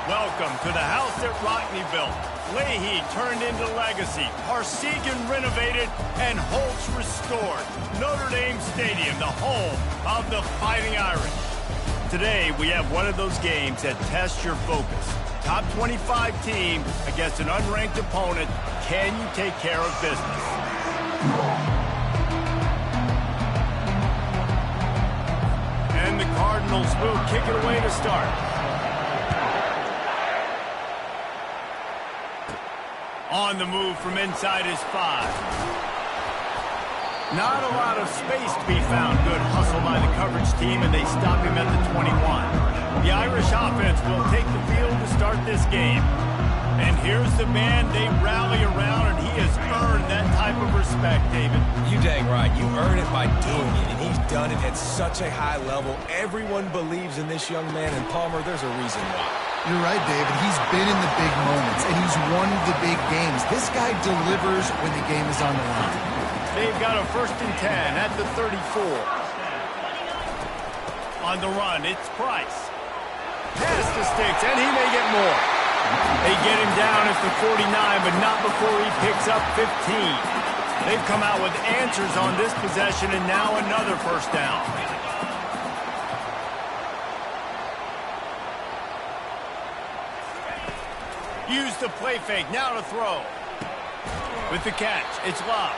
Welcome to the house that Rockney built. Leahy turned into legacy. Parsegan renovated and Holtz restored. Notre Dame Stadium, the home of the Fighting Irish. Today, we have one of those games that tests your focus. Top 25 team against an unranked opponent. Can you take care of business? And the Cardinals will kick it away to start. On the move from inside his 5. Not a lot of space to be found. Good hustle by the coverage team, and they stop him at the 21. The Irish offense will take the field to start this game. And here's the man they rally around, and he has earned that type of respect, David. You dang right. You earn it by doing it, and he's done it at such a high level. Everyone believes in this young man, and Palmer, there's a reason why. You're right, David. He's been in the big moments, and he's won the big games. This guy delivers when the game is on the line. They've got a 1st and 10 at the 34. On the run, it's Price. Pass the sticks, and he may get more. They get him down at the 49, but not before he picks up 15. They've come out with answers on this possession, and now another 1st down. Use the play fake, now to throw. With the catch, it's Love.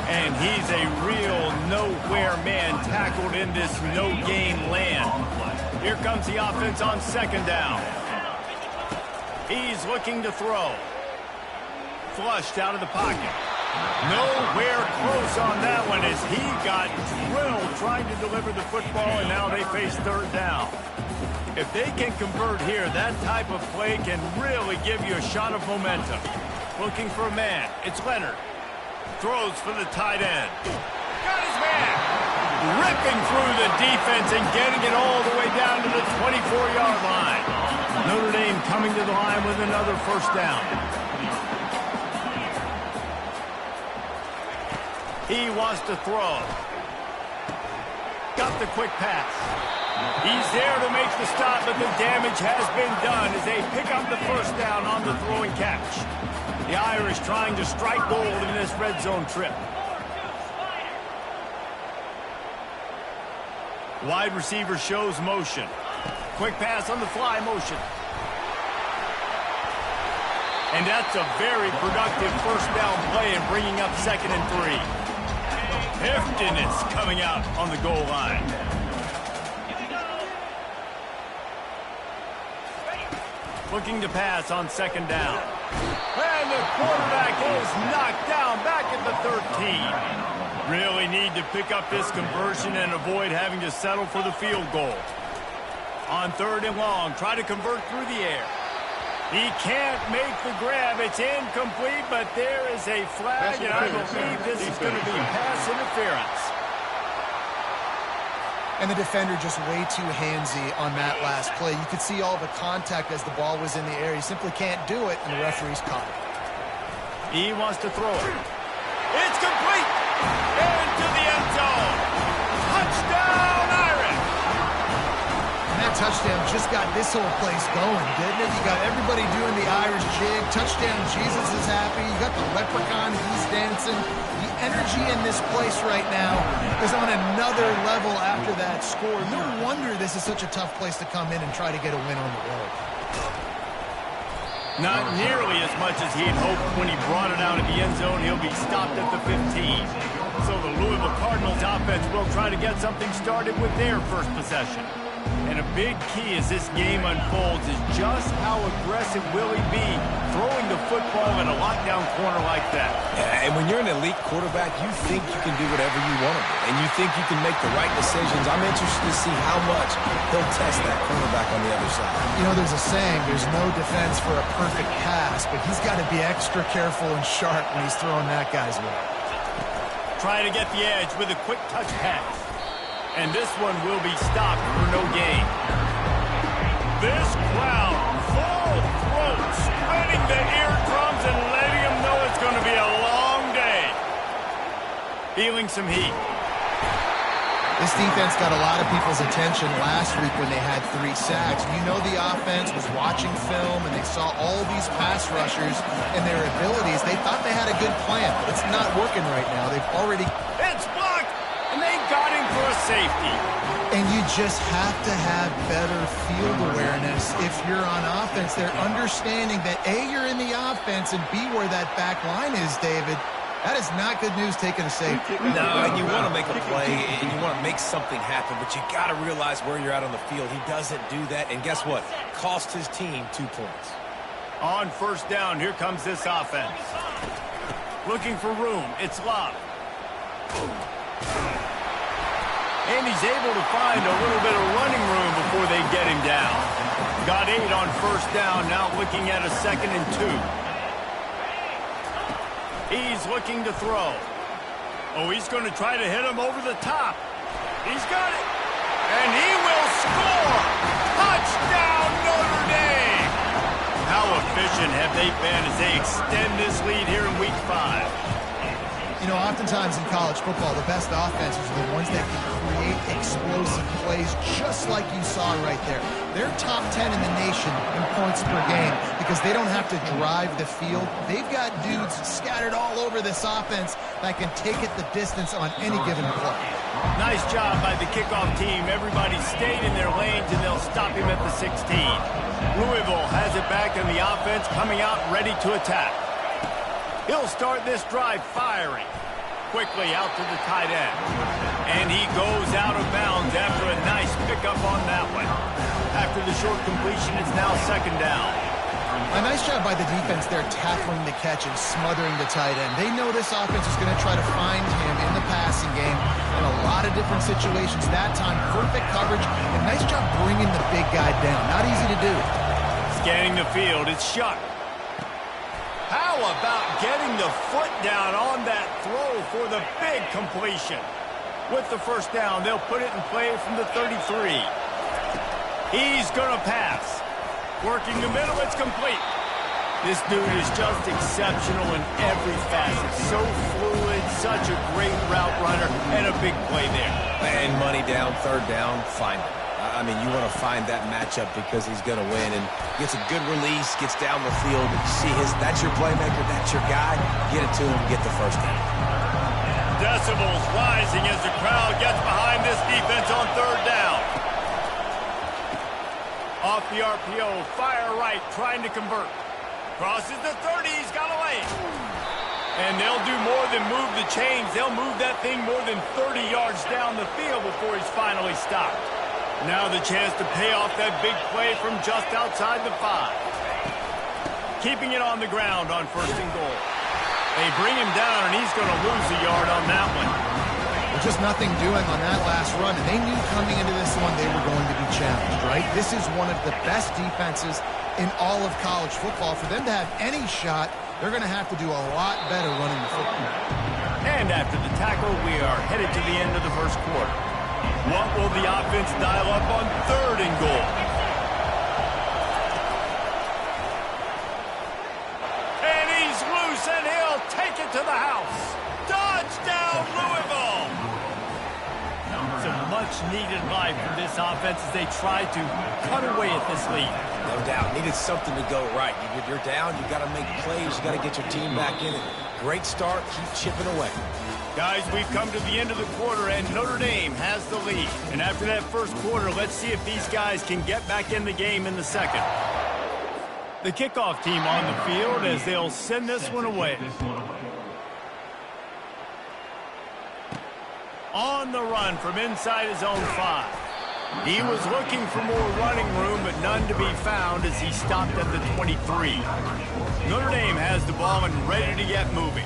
And he's a real nowhere man tackled in this no-gain land. Here comes the offense on 2nd down. He's looking to throw. Flushed out of the pocket. Nowhere close on that one as he got drilled trying to deliver the football, and now they face 3rd down. If they can convert here, that type of play can really give you a shot of momentum. Looking for a man. It's Leonard. Throws for the tight end. Got his man. Ripping through the defense and getting it all the way down to the 24-yard line. Notre Dame coming to the line with another 1st down. He wants to throw. Got the quick pass. He's there to make the stop, but the damage has been done as they pick up the 1st down on the throwing catch. The Irish trying to strike gold in this red zone trip. Wide receiver shows motion. Quick pass on the fly motion. And that's a very productive 1st down play and bringing up 2nd and 3. Heftiness coming out on the goal line. Looking to pass on 2nd down. And the quarterback is knocked down back at the 13. Really need to pick up this conversion and avoid having to settle for the field goal. On 3rd and long, try to convert through the air. He can't make the grab. It's incomplete, but there is a flag, and I believe this is going to be pass interference. And the defender just way too handsy on that last play. You could see all the contact as the ball was in the air. He simply can't do it, and the referee's caught it. He wants to throw it. It's complete! Into the end zone! Touchdown, Irish! And that touchdown just got this whole place going, didn't it? You got everybody doing the Irish jig. Touchdown, Jesus is happy. You got the leprechaun, he's dancing. The energy in this place right now is on another level after that score. No wonder this is such a tough place to come in and try to get a win on the road. Not nearly as much as he had hoped when he brought it out of the end zone. He'll be stopped at the 15. So the Louisville Cardinals offense will try to get something started with their 1st possession. And a big key as this game unfolds is just how aggressive will he be throwing the football in a lockdown corner like that. Yeah, and when you're an elite quarterback, you think you can do whatever you want to do, and you think you can make the right decisions. I'm interested to see how much he'll test that cornerback on the other side. You know, there's a saying, there's no defense for a perfect pass, but he's got to be extra careful and sharp when he's throwing that guy's way. Try to get the edge with a quick touch pass. And this one will be stopped for no gain. This crowd, full throat, splitting the eardrums and letting them know it's going to be a long day. Feeling some heat. This defense got a lot of people's attention last week when they had 3 sacks. You know the offense was watching film, and they saw all these pass rushers and their abilities. They thought they had a good plan, but it's not working right now. They've already... It's blocked, and they got him for a safety. And you just have to have better field awareness if you're on offense. They're understanding that, A, you're in the offense, and B, where that back line is, David. That is not good news taking a safety. No, and you want to make a play, and you want to make something happen, but you got to realize where you're at on the field. He doesn't do that, and guess what? Cost his team 2 points. On first down, here comes this offense. Looking for room. It's Love. And he's able to find a little bit of running room before they get him down. Got 8 on first down, now looking at a 2nd and 2. He's looking to throw. Oh, he's going to try to hit him over the top. He's got it. And he will score. Touchdown, Notre Dame. How efficient have they been as they extend this lead here in Week 5? You know, oftentimes in college football, the best offenses are the ones that can create explosive plays just like you saw right there. They're top 10 in the nation in points per game because they don't have to drive the field. They've got dudes scattered all over this offense that can take it the distance on any given play. Nice job by the kickoff team. Everybody stayed in their lanes, and they'll stop him at the 16. Louisville has it back in the offense, coming out ready to attack. He'll start this drive firing. Quickly out to the tight end. And he goes out of bounds after a nice pickup on that one. After the short completion, it's now 2nd down. A nice job by the defense there tackling the catch and smothering the tight end. They know this offense is going to try to find him in the passing game in a lot of different situations. That time, perfect coverage, and nice job bringing the big guy down. Not easy to do. Scanning the field, it's Shuck. How about getting the foot down on that throw for the big completion? With the first down, they'll put it in play from the 33. He's going to pass. Working the middle, it's complete. This dude is just exceptional in every facet. So fluid, such a great route runner, and a big play there. And money down, 3rd down, find it. I mean, you want to find that matchup because he's going to win, and gets a good release, gets down the field. See, that's your playmaker, that's your guy. Get it to him, get the first down. Decibels rising as the crowd gets behind this defense on 3rd down. Off the RPO, fire right, trying to convert. Crosses the 30, he's got a lane. And they'll do more than move the chains. They'll move that thing more than 30 yards down the field before he's finally stopped. Now the chance to pay off that big play from just outside the 5. Keeping it on the ground on 1st and goal. They bring him down, and he's going to lose a yard on that one. Well, just nothing doing on that last run, and they knew coming into this one they were going to be challenged, right? This is one of the best defenses in all of college football. For them to have any shot, they're going to have to do a lot better running the football. And after the tackle, we are headed to the end of the first quarter. What will the offense dial up on 3rd and goal? And he's loose, and he'll take it to the house. Touchdown, Louisville! Some much-needed life for this offense as they try to cut away at this lead. No doubt. Needed something to go right. You're down, you got to make plays, you got to get your team back in it. Great start, keep chipping away. Guys, we've come to the end of the quarter, and Notre Dame has the lead. And after that first quarter, let's see if these guys can get back in the game in the second. The kickoff team on the field as they'll send this one away. On the run from inside his own 5. He was looking for more running room, but none to be found as he stopped at the 23. Notre Dame has the ball and ready to get moving.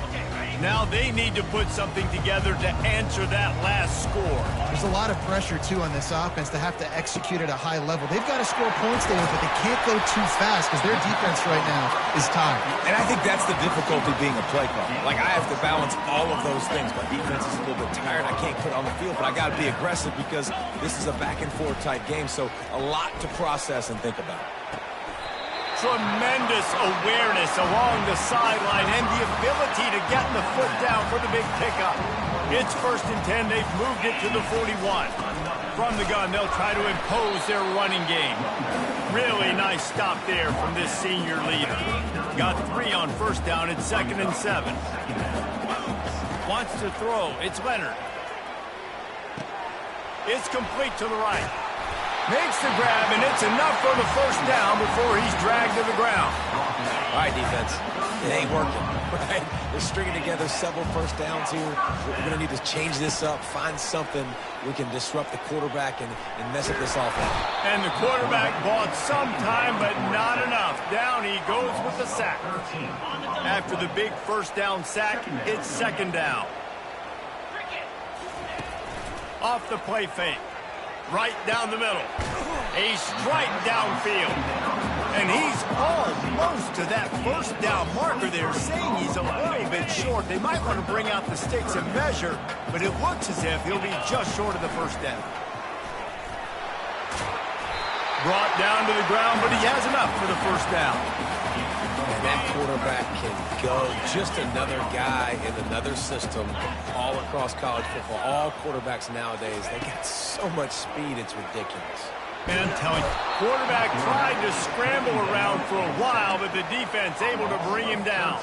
Now they need to put something together to answer that last score. There's a lot of pressure, too, on this offense to have to execute at a high level. They've got to score points there, but they can't go too fast because their defense right now is tired. And I think that's the difficulty being a play caller. Like, I have to balance all of those things. My defense is a little bit tired. I can't put it on the field, but I got to be aggressive because this is a back-and-forth type game, so a lot to process and think about. Tremendous awareness along the sideline and the ability to get the foot down for the big pickup. It's 1st and 10. They've moved it to the 41. From the gun, they'll try to impose their running game. Really nice stop there from this senior leader. Got 3 on 1st down. It's 2nd and 7. Wants to throw. It's Leonard. It's complete to the right. Makes the grab, and it's enough for the 1st down before he's dragged to the ground. All right, defense. It ain't working, right? They're stringing together several 1st downs here. We're going to need to change this up, find something we can disrupt the quarterback and mess up this offense. And the quarterback bought some time, but not enough. Down he goes with the sack. After the big 1st down sack, it's 2nd down. Off the play fake. Right down the middle. A strike downfield. And he's almost to that 1st down marker there, saying he's a little bit short. They might want to bring out the sticks and measure, but it looks as if he'll be just short of the 1st down. Brought down to the ground, but he has enough for the 1st down. And that quarterback can go. Just another guy in another system all across college football. All quarterbacks nowadays, they got so much speed, it's ridiculous. Man, I'm telling you, quarterback tried to scramble around for a while, but the defense able to bring him down.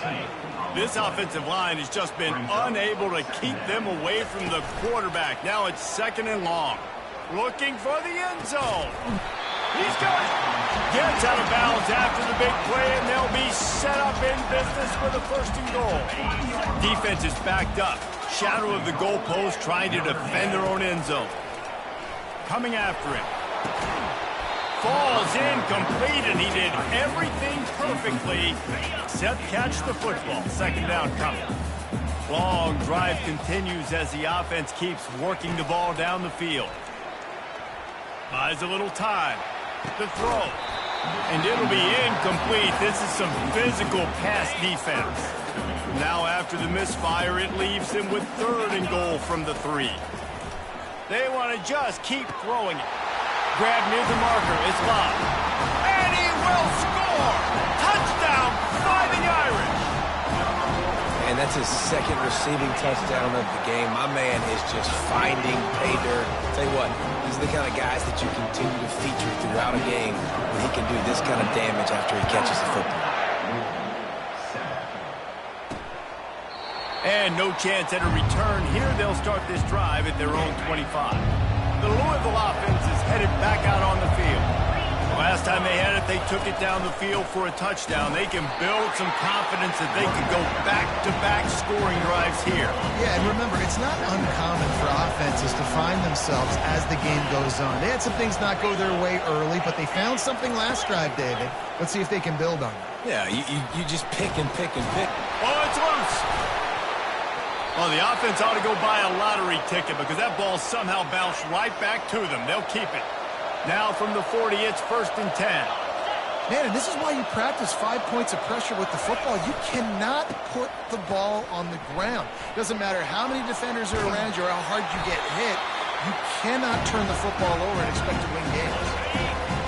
This offensive line has just been unable to keep them away from the quarterback. Now it's 2nd and long. Looking for the end zone. He's got it. Gets out of bounds after the big play, and they'll be set up in business for the 1st and goal. Defense is backed up. Shadow of the goalpost trying to defend their own end zone. Coming after it. Falls incomplete, and he did everything perfectly except catch the football. 2nd down coming. Long drive continues as the offense keeps working the ball down the field. Buys a little time. The throw. And it'll be incomplete. This is some physical pass defense. Now after the misfire, it leaves them with 3rd and goal from the 3. They want to just keep throwing it. Grab near the marker. It's locked. And he will score! Touchdown, Fighting Irish! And that's his 2nd receiving touchdown of the game. My man is just finding pay dirt. Tell you what, these are the kind of guys that you continue to feature throughout a game when he can do this kind of damage after he catches the football. And no chance at a return here. They'll start this drive at their own 25. The Louisville offense is headed back out on the field. The last time they had it, they took it down the field for a touchdown. They can build some confidence that they can go back-to-back scoring drives here. Yeah, and remember, it's not uncommon for offenses to find themselves as the game goes on. They had some things not go their way early, but they found something last drive, David. Let's see if they can build on it. Yeah, you just pick and pick and pick. Oh, it's loose. Well, the offense ought to go buy a lottery ticket because that ball somehow bounced right back to them. They'll keep it. Now from the 40, it's 1st and 10. Man, and this is why you practice 5 points of pressure with the football. You cannot put the ball on the ground. Doesn't matter how many defenders are around you or how hard you get hit. You cannot turn the football over and expect to win games.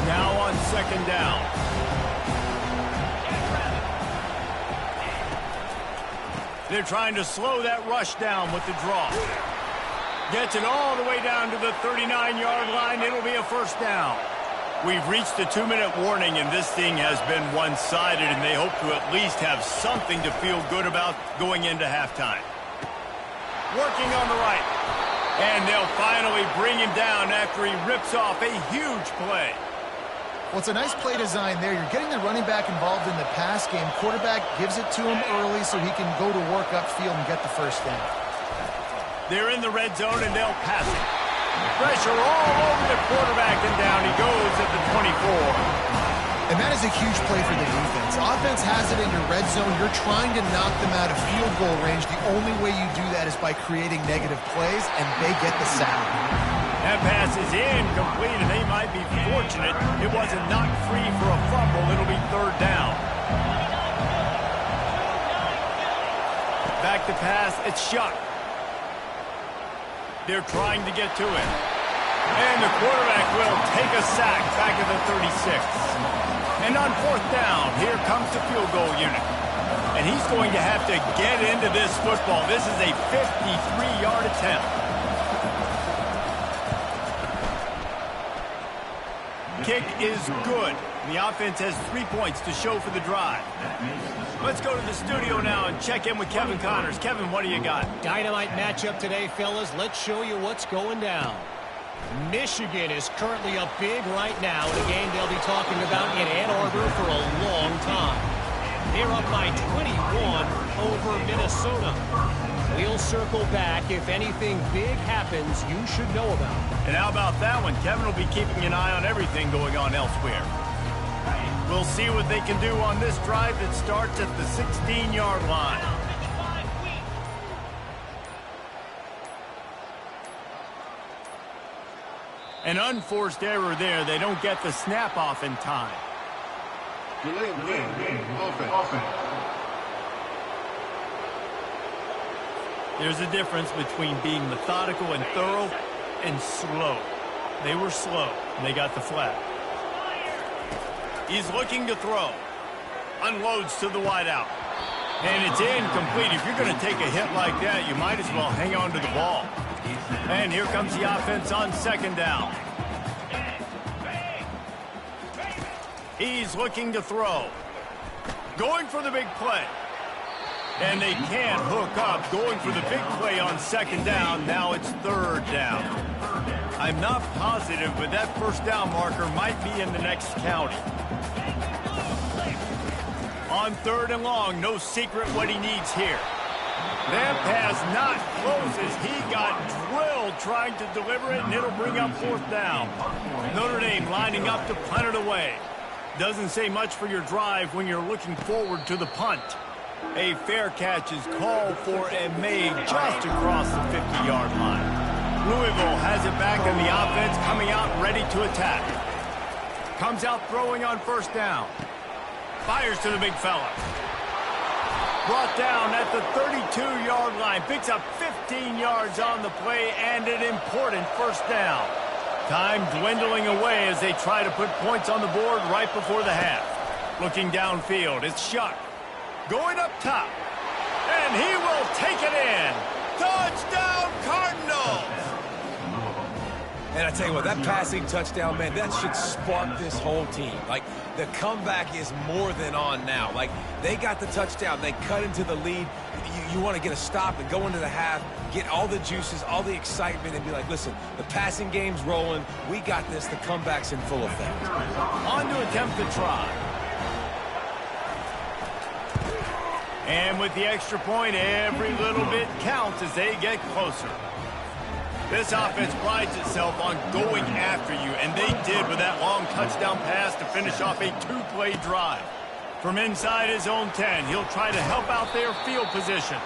Now on 2nd down. They're trying to slow that rush down with the draw. Gets it all the way down to the 39-yard line. It'll be a 1st down. We've reached the 2-minute warning, and this thing has been one-sided, and they hope to at least have something to feel good about going into halftime. Working on the right. And they'll finally bring him down after he rips off a huge play. Well, it's a nice play design there. You're getting the running back involved in the pass game. Quarterback gives it to him early so he can go to work upfield and get the 1st down. They're in the red zone, and they'll pass it. Pressure all over the quarterback, and down he goes at the 24. And that is a huge play for the defense. Offense has it in your red zone. You're trying to knock them out of field goal range. The only way you do that is by creating negative plays, and they get the sack. That pass is incomplete, and they might be fortunate it wasn't knocked free for a fumble. It'll be 3rd down. Back to pass. It's Shuck. They're trying to get to it. And the quarterback will take a sack back at the 36. And on 4th down, here comes the field goal unit. and he's going to have to get into this football. This is a 53-yard attempt. Kick is good. The offense has 3 points to show for the drive. Let's go to the studio now and check in with Kevin Connors. Kevin, what do you got? Dynamite matchup today, fellas. Let's show you what's going down. Michigan is currently up big right now in a game they'll be talking about in Ann Arbor for a long time. They're up by 21 over Minnesota. We'll circle back if anything big happens you should know about. And how about that one? Kevin will be keeping an eye on everything going on elsewhere. We'll see what they can do on this drive that starts at the 16-yard line. An unforced error there. They don't get the snap off in time. There's a difference between being methodical and thorough and slow. They were slow, and they got the flag. He's looking to throw. Unloads to the wideout. And it's incomplete. If you're going to take a hit like that, you might as well hang on to the ball. And here comes the offense on second down. He's looking to throw. Going for the big play. And they can't hook up. Going for the big play on second down. Now it's third down. I'm not positive, but that first down marker might be in the next county. On third and long, no secret what he needs here. That pass not closes. He got drilled trying to deliver it, and it'll bring up fourth down. Notre Dame lining up to punt it away. Doesn't say much for your drive when you're looking forward to the punt. A fair catch is called for and made just across the 50-yard line. Louisville has it back in the offense, coming out ready to attack. Comes out throwing on first down. Fires to the big fella. Brought down at the 32-yard line. Picks up 15 yards on the play and an important first down. Time dwindling away as they try to put points on the board right before the half. Looking downfield, it's Shuck. Going up top. And he will take it in. Touchdown, Cardinals! And I tell you what, that passing touchdown, man, that should spark this whole team. Like, the comeback is more than on now. Like, they got the touchdown. They cut into the lead. You want to get a stop and go into the half, get all the juices, all the excitement, and be like, listen, the passing game's rolling. We got this. The comeback's in full effect. On to attempt the try. And with the extra point, every little bit counts as they get closer. This offense prides itself on going after you, and they did with that long touchdown pass to finish off a two-play drive. From inside his own 10, he'll try to help out their field position.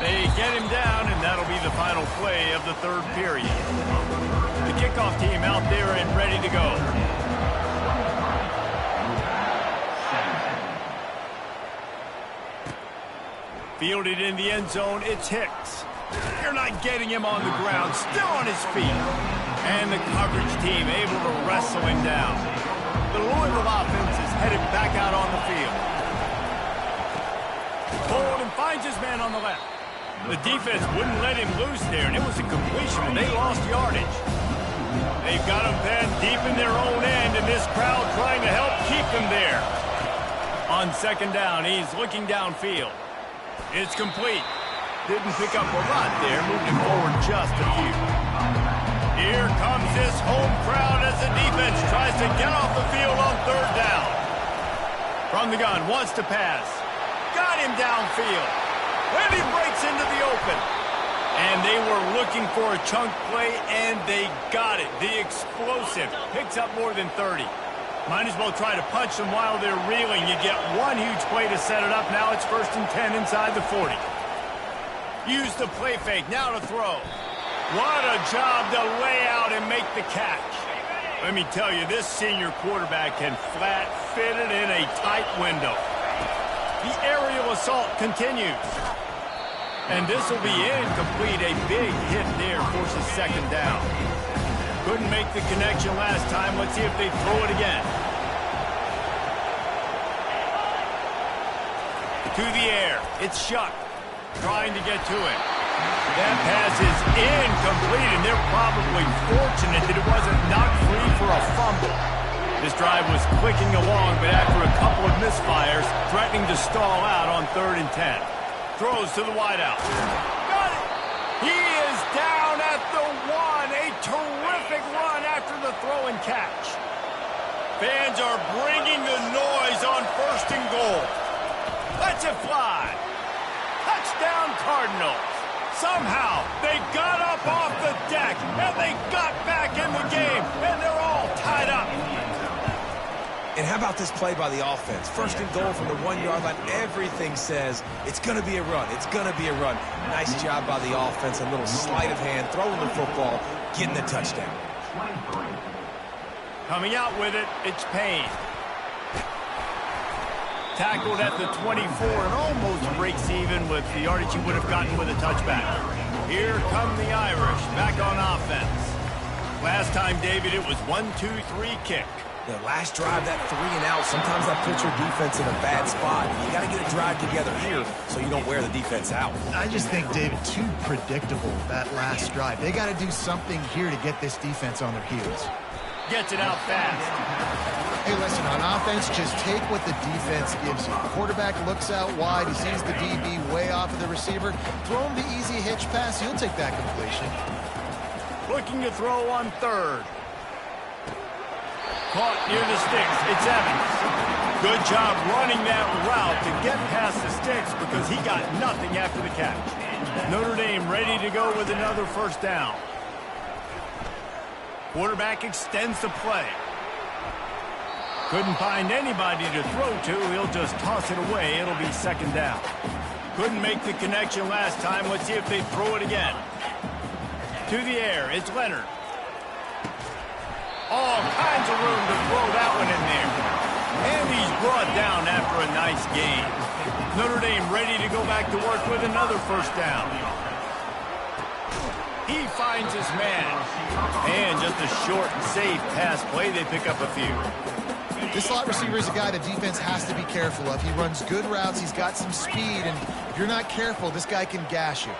They get him down, and that'll be the final play of the third period. The kickoff team out there and ready to go. Fielded in the end zone, it's Hicks. You're not getting him on the ground, still on his feet. And the coverage team able to wrestle him down. The Louisville offense is headed back out on the field. Hold and finds his man on the left. The defense wouldn't let him loose there, and it was a completion, and they lost yardage. They've got him pinned deep in their own end, and this crowd trying to help keep him there. On second down, he's looking downfield. It's complete. Didn't pick up a lot there, moving forward just a few. Here comes this home crowd as the defense tries to get off the field on third down. From the gun, wants to pass. Got him downfield. And he breaks into the open. And they were looking for a chunk play, and they got it. The explosive picks up more than 30. Might as well try to punch them while they're reeling. You get one huge play to set it up. Now it's 1st and 10 inside the 40. Use the play fake, now to throw. What a job to lay out and make the catch. Let me tell you, this senior quarterback can flat fit it in a tight window. The aerial assault continues. And this will be incomplete. A big hit there forces second down. Couldn't make the connection last time. Let's see if they throw it again. To the air. It's Shuck trying to get to it. That pass is incomplete, and they're probably fortunate that it wasn't knocked free for a fumble. This drive was clicking along, but after a couple of misfires, threatening to stall out on 3rd and 10. Throws to the wideout. Got it! He is down at the 1. A terrific run after the throw and catch. Fans are bringing the noise on 1st and goal. Let's it fly. Touchdown Cardinals. Somehow, they got up off the deck, and they got back in the game, and they're all tied up. And how about this play by the offense? 1st and goal from the 1-yard line. Everything says it's going to be a run. It's going to be a run. Nice job by the offense. A little sleight of hand, throwing the football, getting the touchdown. Coming out with it, it's Payne. Tackled at the 24 and almost breaks even with the yardage he would have gotten with a touchback. Here come the Irish back on offense. Last time, David, it was 1-2-3 kick. The last drive, that 3 and out, sometimes that puts your defense in a bad spot. You got to get a drive together here so you don't wear the defense out. I just think, David, too predictable, that last drive. They got to do something here to get this defense on their heels. Gets it out fast. Hey, listen, on offense, just take what the defense gives you. Quarterback looks out wide. He sees the DB way off of the receiver. Throw him the easy hitch pass. He'll take that completion. Looking to throw on 3rd. Caught near the sticks. It's Evans. Good job running that route to get past the sticks because he got nothing after the catch. Notre Dame ready to go with another 1st down. Quarterback extends the play. Couldn't find anybody to throw to. He'll just toss it away. It'll be 2nd down. Couldn't make the connection last time. Let's see if they throw it again. To the air. It's Leonard. All kinds of room to throw that one in there. And he's brought down after a nice game. Notre Dame ready to go back to work with another 1st down. He finds his man. And just a short and safe pass play. They pick up a few. This slot receiver is a guy the defense has to be careful of. He runs good routes. He's got some speed. And if you're not careful, this guy can gash you.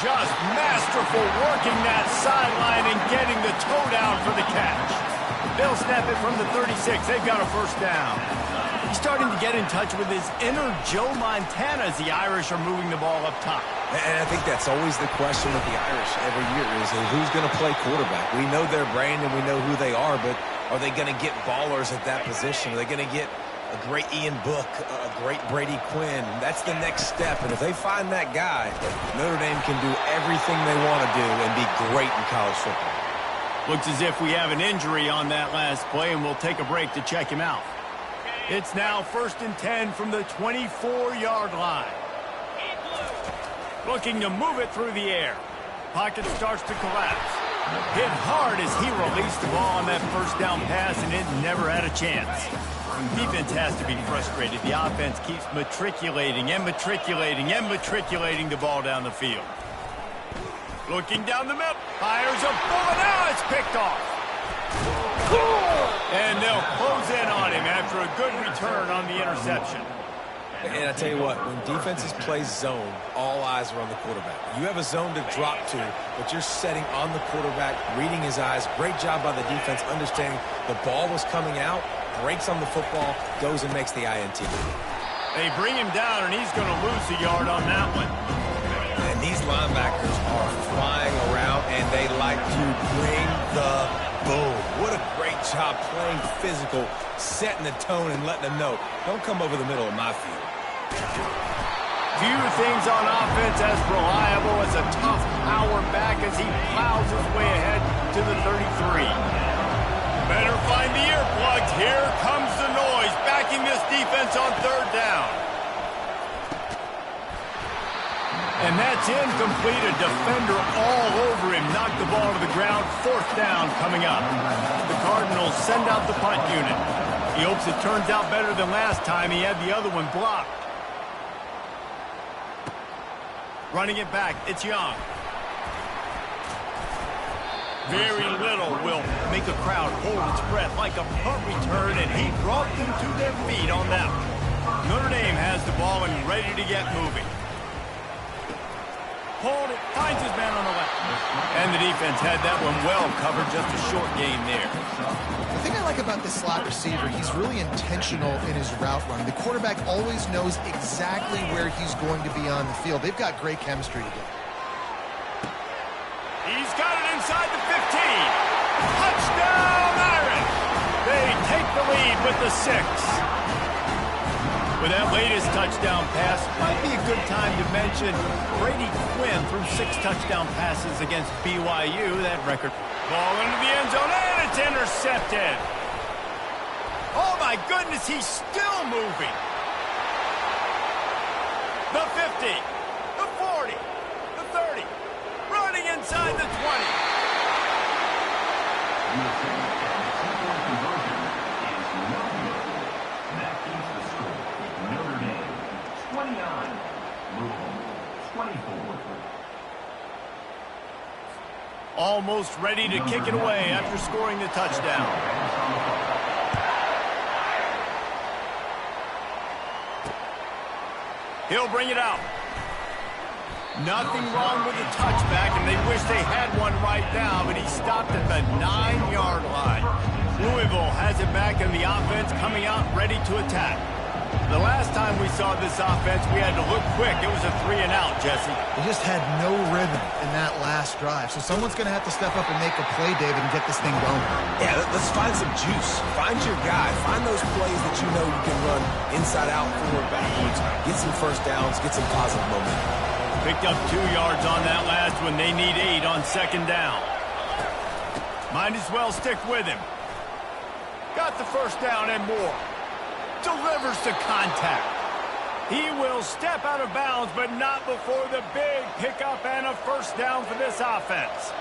Just masterful working that sideline and getting the toe down for the catch. They'll snap it from the 36. They've got a 1st down. He's starting to get in touch with his inner Joe Montana as the Irish are moving the ball up top. And I think that's always the question with the Irish every year is who's going to play quarterback. We know their brand and we know who they are, but are they going to get ballers at that position? Are they going to get a great Ian Book, a great Brady Quinn? That's the next step. And if they find that guy, Notre Dame can do everything they want to do and be great in college football. Looks as if we have an injury on that last play, and we'll take a break to check him out. It's now 1st and 10 from the 24-yard line. Looking to move it through the air. Pocket starts to collapse. Hit hard as he released the ball on that 1st down pass, and it never had a chance. Defense has to be frustrated. The offense keeps matriculating and matriculating and matriculating the ball down the field. Looking down the middle. Fires a bullet. Now it's picked off. And they'll close in on him after a good return on the interception. And I tell you what, when defenses play zone, all eyes are on the quarterback. You have a zone to drop to, but you're setting on the quarterback, reading his eyes. Great job by the defense, understanding the ball was coming out, breaks on the football, goes and makes the INT. They bring him down, and he's going to lose a yard on that one. And these linebackers are flying around, and they like to bring the boom. What a great job playing physical, setting the tone and letting them know, don't come over the middle of my field. Few things on offense as reliable as a tough power back as he plows his way ahead to the 33. Better find the earplugs. Here comes the noise, backing this defense on 3rd down. And that's incomplete. A defender all over him. Knocked the ball to the ground. 4th down coming up. The Cardinals send out the punt unit. He hopes it turns out better than last time. He had the other one blocked. Running it back, it's Young. Very little will make a crowd hold its breath like a punt return, and he brought them to their feet on that one. Notre Dame has the ball and ready to get moving. Hold it, finds his man on the left. And the defense had that one well covered, just a short gain there. The thing I like about this slot receiver, he's really intentional in his route run. The quarterback always knows exactly where he's going to be on the field. They've got great chemistry together. He's got it inside the 15. Touchdown, Irish! They take the lead with the 6. With that latest touchdown pass, might be a good time to mention Brady Quinn threw 6 touchdown passes against BYU. That record. Ball into the end zone, and it's intercepted. Oh, my goodness, he's still moving. The 50, the 40, the 30, running inside the 20. Almost ready to kick it away after scoring the touchdown. He'll bring it out. Nothing wrong with the touchback, and they wish they had one right now, but he stopped at the 9-yard line. Louisville has it back, and the offense coming out ready to attack. The last time we saw this offense, we had to look quick. It was a 3-and-out, Jesse. They just had no rhythm in that last drive. So someone's going to have to step up and make a play, David, and get this thing going. Yeah, let's find some juice. Find your guy. Find those plays that you know you can run inside out, forward, backwards. Get some first downs. Get some positive momentum. Picked up 2 yards on that last one. They need 8 on 2nd down. Might as well stick with him. Got the first down and more. Delivers to contact. He will step out of bounds, but not before the big pickup and a first down for this offense.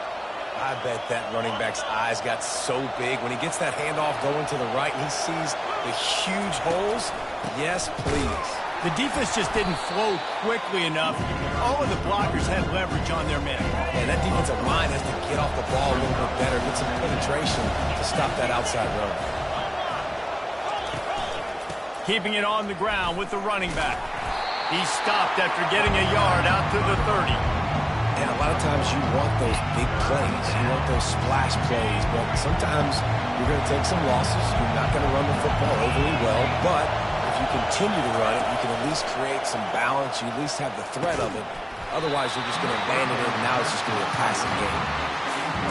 I bet that running back's eyes got so big when he gets that handoff going to the right and he sees the huge holes. Yes, please. The defense just didn't flow quickly enough. All of the blockers had leverage on their men. And that defensive line has to get off the ball a little bit better, get some penetration to stop that outside run. Keeping it on the ground with the running back. He stopped after getting a yard out to the 30. And a lot of times you want those big plays. You want those splash plays. But sometimes you're going to take some losses. You're not going to run the football overly well. But if you continue to run it, you can at least create some balance. You at least have the threat of it. Otherwise, you're just going to abandon it, and now it's just going to be a passing game.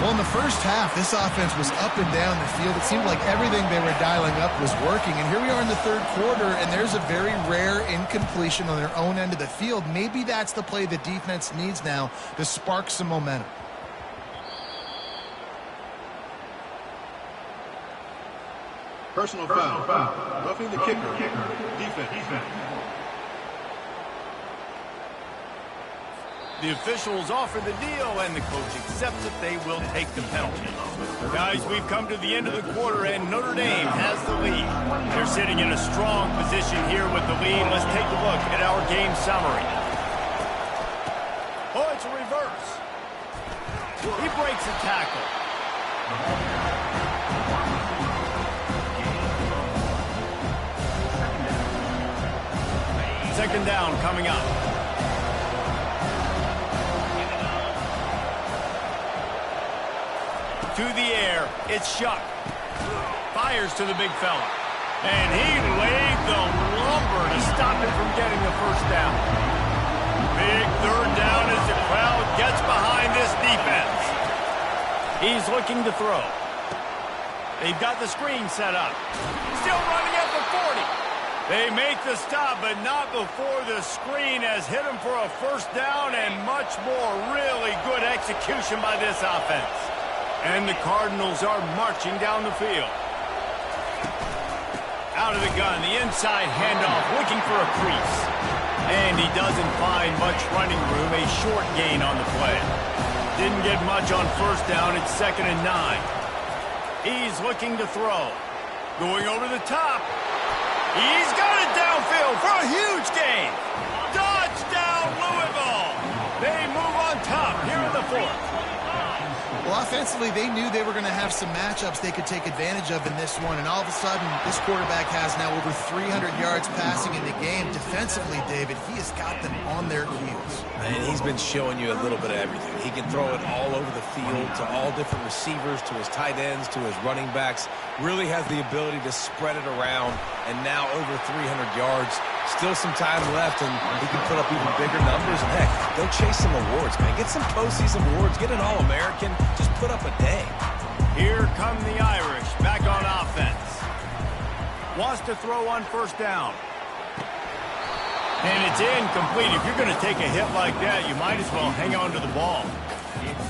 Well, in the first half, this offense was up and down the field. It seemed like everything they were dialing up was working. And here we are in the third quarter, and there's a very rare incompletion on their own end of the field. Maybe that's the play the defense needs now to spark some momentum. Personal foul. Roughing the kicker. Defense. The officials offer the deal, and the coach accepts it. They will take the penalty. Guys, we've come to the end of the quarter, and Notre Dame has the lead. They're sitting in a strong position here with the lead. Let's take a look at our game summary. Oh, it's a reverse. He breaks a tackle. Second down coming up. To the air, it's Shuck. Fires to the big fella. And he laid the lumber to stop him from getting the first down. Big third down as the crowd gets behind this defense. He's looking to throw. They've got the screen set up. Still running at the 40. They make the stop, but not before the screen has hit him for a first down and much more. Really good execution by this offense. And the Cardinals are marching down the field. Out of the gun, the inside handoff, looking for a crease. And he doesn't find much running room, a short gain on the play. Didn't get much on first down, it's 2nd and 9. He's looking to throw. Going over the top. He's got it downfield for a huge gain. Touchdown, Louisville. They move on top here in the 4th. Well, Well, offensively, they knew they were going to have some matchups they could take advantage of in this one, and all of a sudden, this quarterback has now over 300 yards passing in the game. Defensively, David, he has got them on their heels. And he's been showing you a little bit of everything. He can throw it all over the field to all different receivers, to his tight ends, to his running backs. Really has the ability to spread it around, and now over 300 yards. Still some time left, and he can put up even bigger numbers. And heck, go chase some awards, man. Get some postseason awards. Get an All-American. Just put up a day. Here come the Irish, back on offense. Wants to throw on first down. And it's incomplete. If you're going to take a hit like that, you might as well hang on to the ball.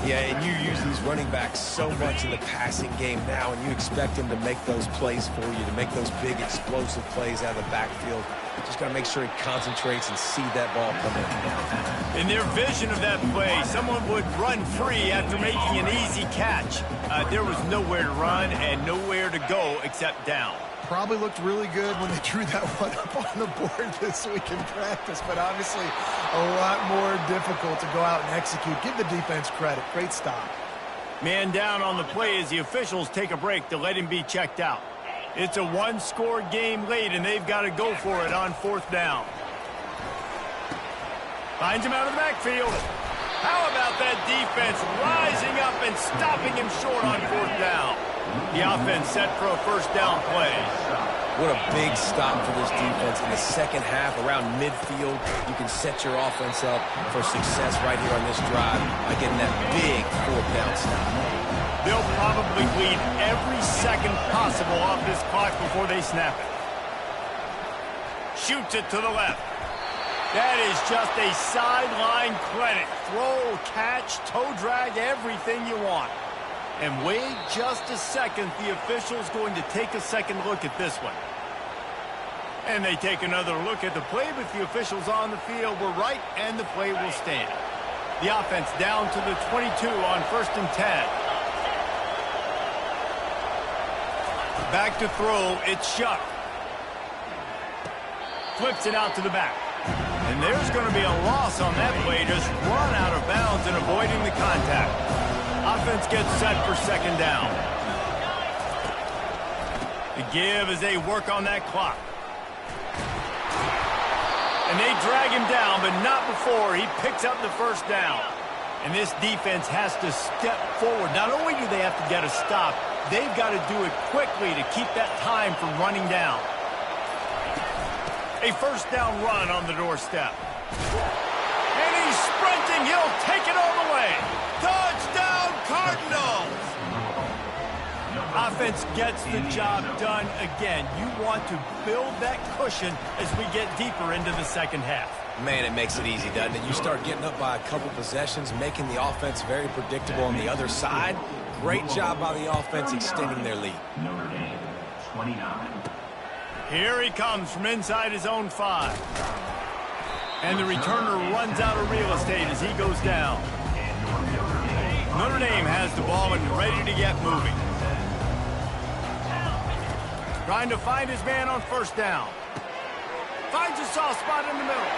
Yeah, and you use these running backs so much in the passing game now, and you expect them to make those plays for you, to make those big explosive plays out of the backfield. Just got to make sure he concentrates and see that ball come in. In their vision of that play, someone would run free after making an easy catch. There was nowhere to run and nowhere to go except down. Probably looked really good when they drew that one up on the board this week in practice, but obviously a lot more difficult to go out and execute. Give the defense credit. Great stop. Man down on the play as the officials take a break to let him be checked out. It's a one-score game late, and they've got to go for it on fourth down. Finds him out of the backfield. How about that defense rising up and stopping him short on fourth down? The offense set for a first down play. What a big stop for this defense in the second half around midfield. You can set your offense up for success right here on this drive by getting that big fourth-down stop. They'll probably bleed every second possible off this clock before they snap it. Shoots it to the left. That is just a sideline clinic. Throw, catch, toe drag, everything you want. And wait just a second, the official's going to take a second look at this one. And they take another look at the play, but the officials on the field were right, and the play will stand. The offense down to the 22 on 1st and 10. Back to throw, it's Shuck. Flips it out to the back. And there's going to be a loss on that play, just run out of bounds and avoiding the contact. Offense gets set for second down. The give as they work on that clock. And they drag him down, but not before he picks up the first down. And this defense has to step forward. Not only do they have to get a stop, they've got to do it quickly to keep that time from running down. A first down run on the doorstep. And he's sprinting. He'll take it all the way. Touchdown, Cardinals! Offense gets the job done again. You want to build that cushion as we get deeper into the second half. Man, it makes it easy, doesn't it? You start getting up by a couple possessions, making the offense very predictable on the other side. Great job by the offense extending their lead. Notre Dame, 29. Here he comes from inside his own 5. And the returner runs out of real estate as he goes down. Notre Dame has the ball and ready to get moving. Trying to find his man on first down. Finds a soft spot in the middle.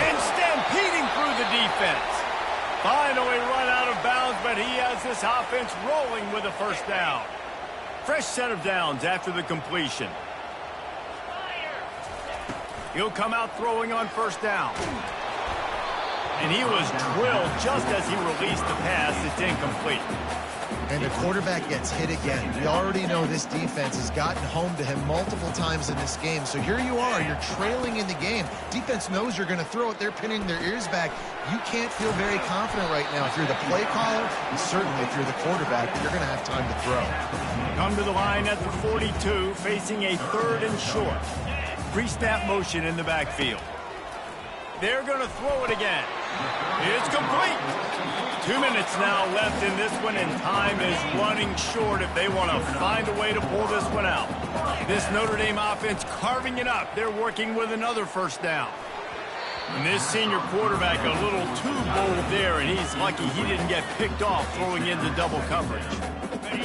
And stampeding through the defense. Finally run out of bounds, but he has this offense rolling with a first down. Fresh set of downs after the completion. He'll come out throwing on first down. And he was drilled just as he released the pass. It's incomplete. And the quarterback gets hit again. We already know this defense has gotten home to him multiple times in this game. So here you are. You're trailing in the game. Defense knows you're going to throw it. They're pinning their ears back. You can't feel very confident right now. If you're the play caller, and certainly if you're the quarterback, you're going to have time to throw. Come to the line at the 42, facing a 3rd and short. Pre-snap motion in the backfield. They're going to throw it again. It's complete. 2 minutes now left in this one, and time is running short if they want to find a way to pull this one out. This Notre Dame offense carving it up. They're working with another first down. And this senior quarterback a little too bold there, and he's lucky he didn't get picked off throwing into double coverage.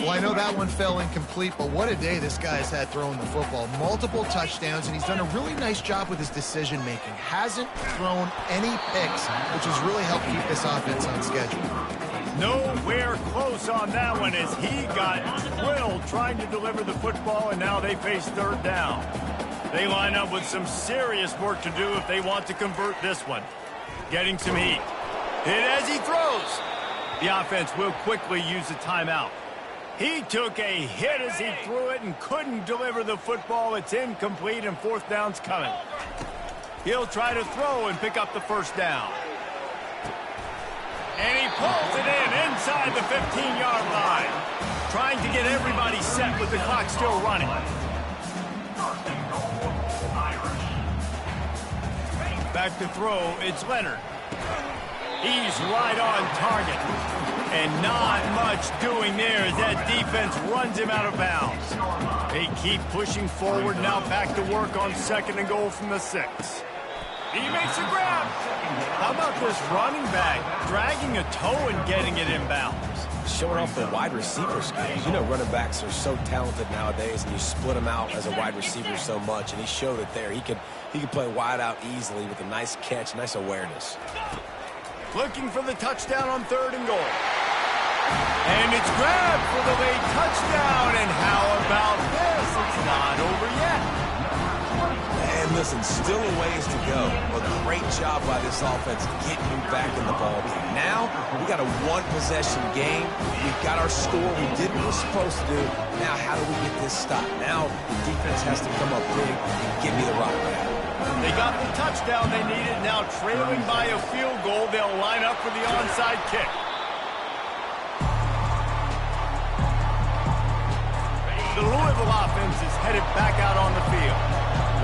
Well, I know that one fell incomplete, but what a day this guy's had throwing the football. Multiple touchdowns, and he's done a really nice job with his decision-making. Hasn't thrown any picks, which has really helped keep this offense on schedule. Nowhere close on that one as he got drilled trying to deliver the football, and now they face third down. They line up with some serious work to do if they want to convert this one. Getting some heat. Hit as he throws. The offense will quickly use a timeout. He took a hit as he threw it and couldn't deliver the football. It's incomplete and fourth down's coming. He'll try to throw and pick up the first down. And he pulls it in inside the 15-yard line. Trying to get everybody set with the clock still running. Back to throw, it's Leonard. He's right on target. And not much doing there as that defense runs him out of bounds. They keep pushing forward, now back to work on 2nd and goal from the 6. He makes a grab. How about this running back dragging a toe and getting it inbounds? Showing off the wide receiver skills. You know running backs are so talented nowadays, and you split them out as a wide receiver so much, and he showed it there. He could play wide out easily with a nice catch, nice awareness. Looking for the touchdown on 3rd and goal. And it's grabbed for the late touchdown, and how about this? It's not over yet. And listen, still a ways to go. A great job by this offense getting you back in the ball game. Now, we got a one-possession game. We've got our score. We did what we're supposed to do. Now, how do we get this stopped? Now, the defense has to come up big and give me the rock back. They got the touchdown they needed. Now, trailing by a field goal, they'll line up for the onside kick. The Louisville offense is headed back out on the field.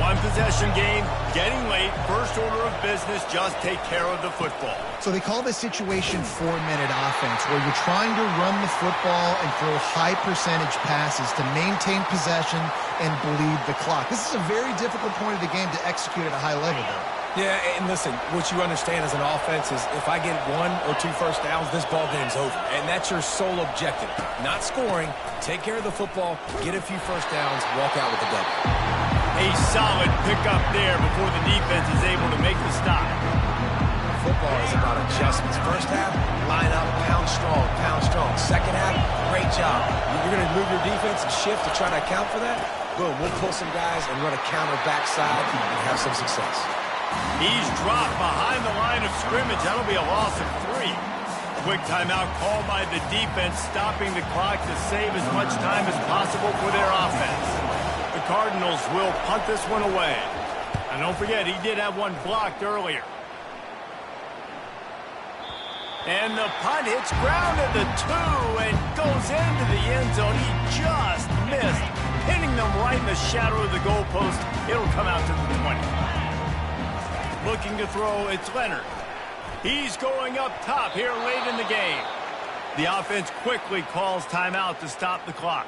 One-possession game, getting late, first order of business, just take care of the football. So they call this situation 4-minute offense, where you're trying to run the football and throw high-percentage passes to maintain possession and bleed the clock. This is a very difficult point of the game to execute at a high level, though. Yeah, and listen, what you understand as an offense is if I get 1 or 2 first downs, this ball game's over. And that's your sole objective. Not scoring, take care of the football, get a few first downs, walk out with the W. A solid pickup there before the defense is able to make the stop. Football is about adjustments. First half, line up, pound strong, pound strong. Second half, great job. You're going to move your defense and shift to try to account for that? Boom, we'll pull some guys and run a counter backside and have some success. He's dropped behind the line of scrimmage. That'll be a loss of 3. Quick timeout called by the defense, stopping the clock to save as much time as possible for their offense. The Cardinals will punt this one away. And don't forget, he did have one blocked earlier. And the punt hits ground at the 2 and goes into the end zone. He just missed, hitting them right in the shadow of the goalpost. It'll come out to the 20. Looking to throw, it's Leonard. He's going up top here late in the game. The offense quickly calls timeout to stop the clock.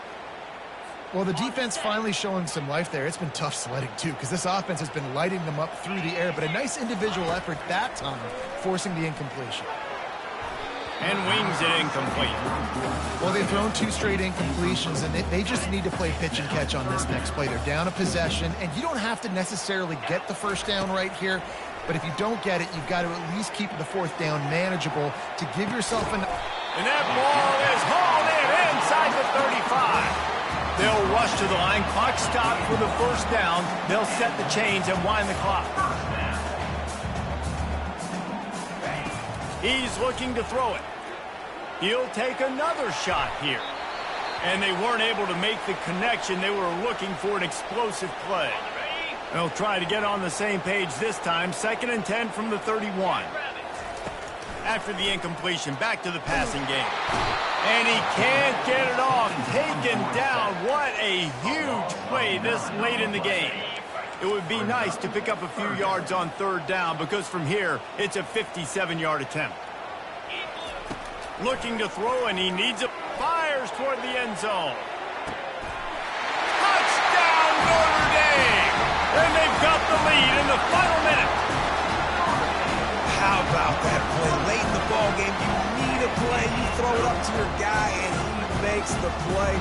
Well, the defense finally showing some life there. It's been tough sledding, too, because this offense has been lighting them up through the air, but a nice individual effort that time, forcing the incompletion. And wings it incomplete. Well, they've thrown 2 straight incompletions, and they just need to play pitch and catch on this next play. They're down a possession, and you don't have to necessarily get the first down right here, but if you don't get it, you've got to at least keep the 4th down manageable to give yourself an... And that ball is hauled in inside the 35. They'll rush to the line. Clock stopped for the first down. They'll set the chains and wind the clock. He's looking to throw it. He'll take another shot here. And they weren't able to make the connection. They were looking for an explosive play. They'll try to get on the same page this time. 2nd and 10 from the 31. After the incompletion, back to the passing game. And he can't get it off. Taken down. What a huge play this late in the game. It would be nice to pick up a few yards on 3rd down because from here, it's a 57-yard attempt. Looking to throw, and he needs it. Fires toward the end zone. Touchdown, Notre Dame! And they've got the lead in the final minute. How about that play? Late in the ball game, you need a play. You throw it up to your guy, and he makes the play.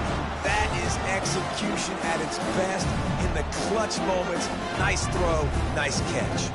That is execution at its best in the clutch moments. Nice throw, nice catch.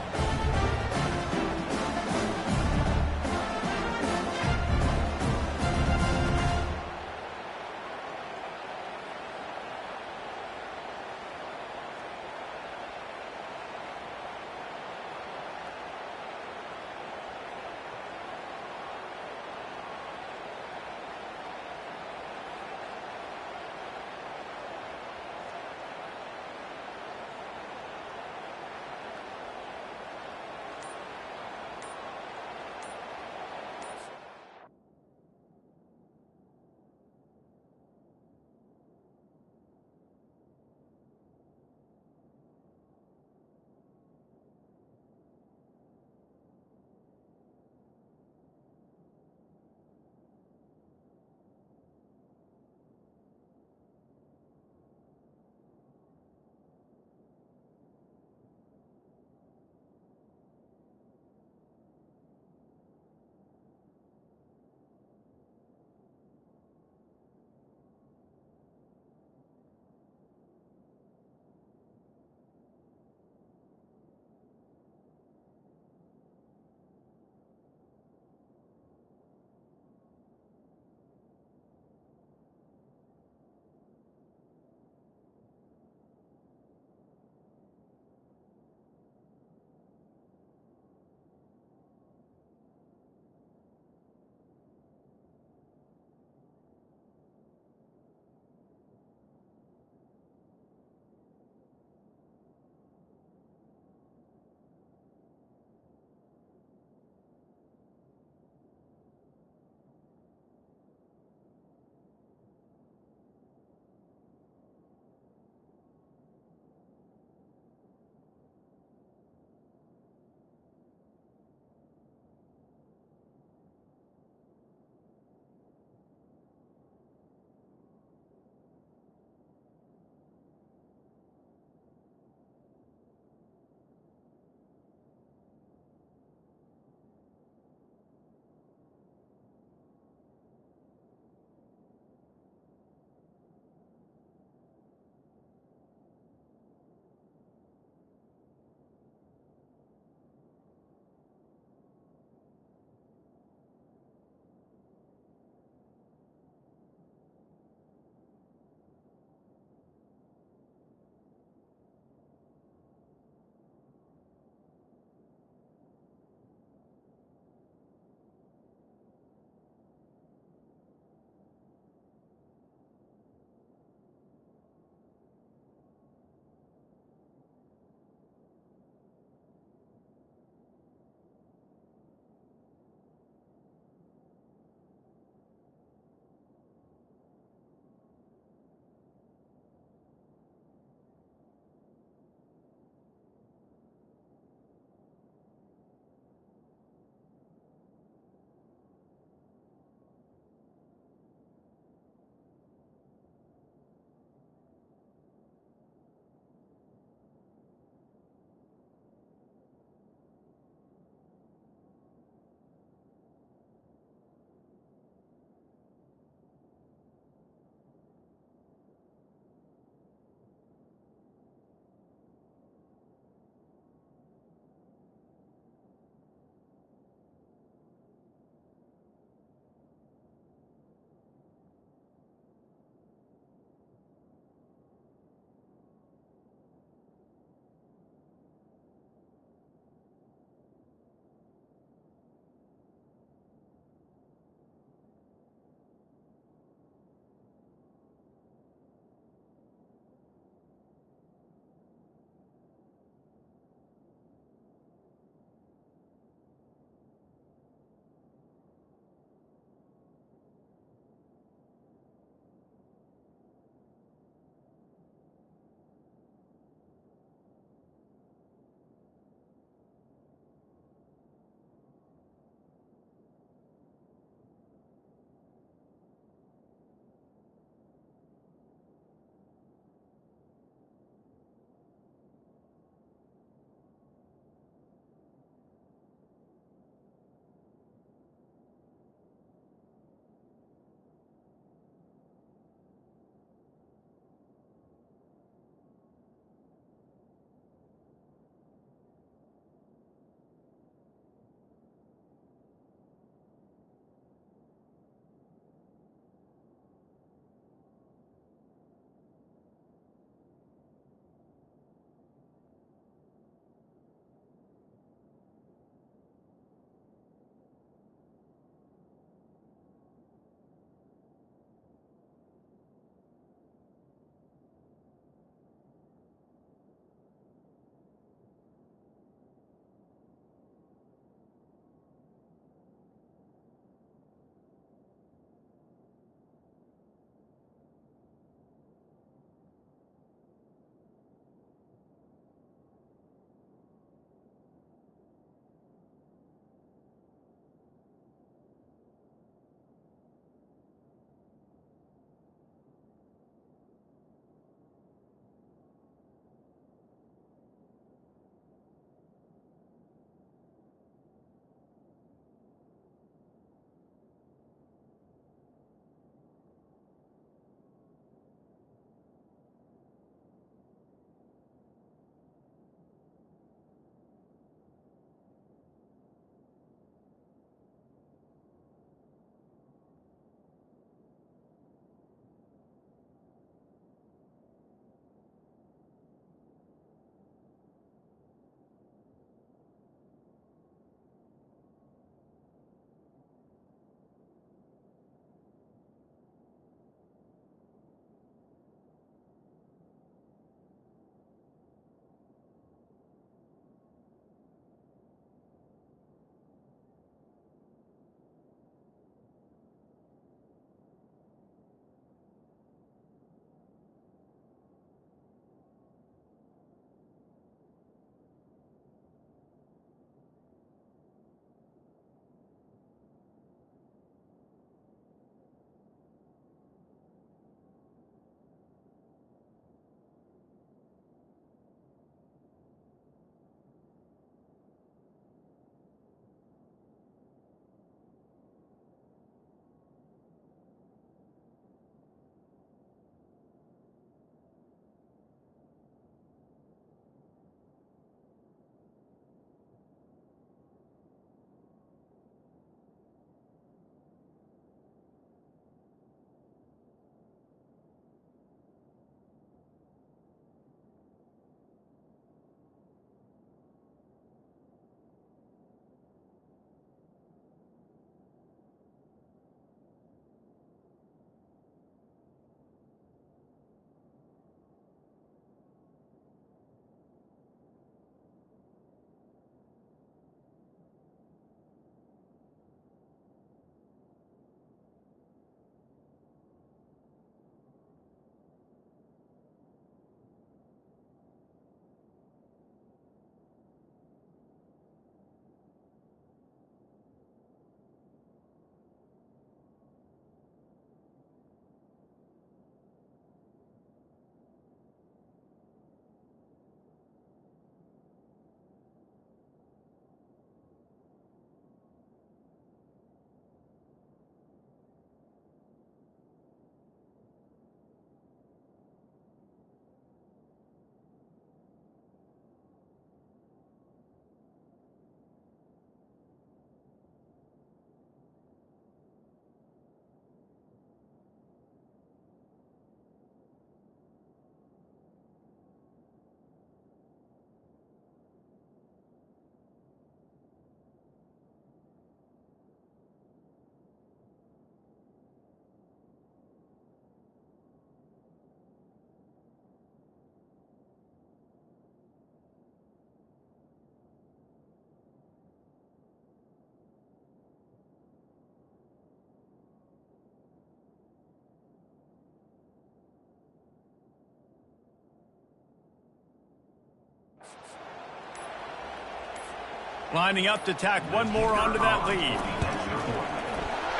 Lining up to tack one more onto that lead.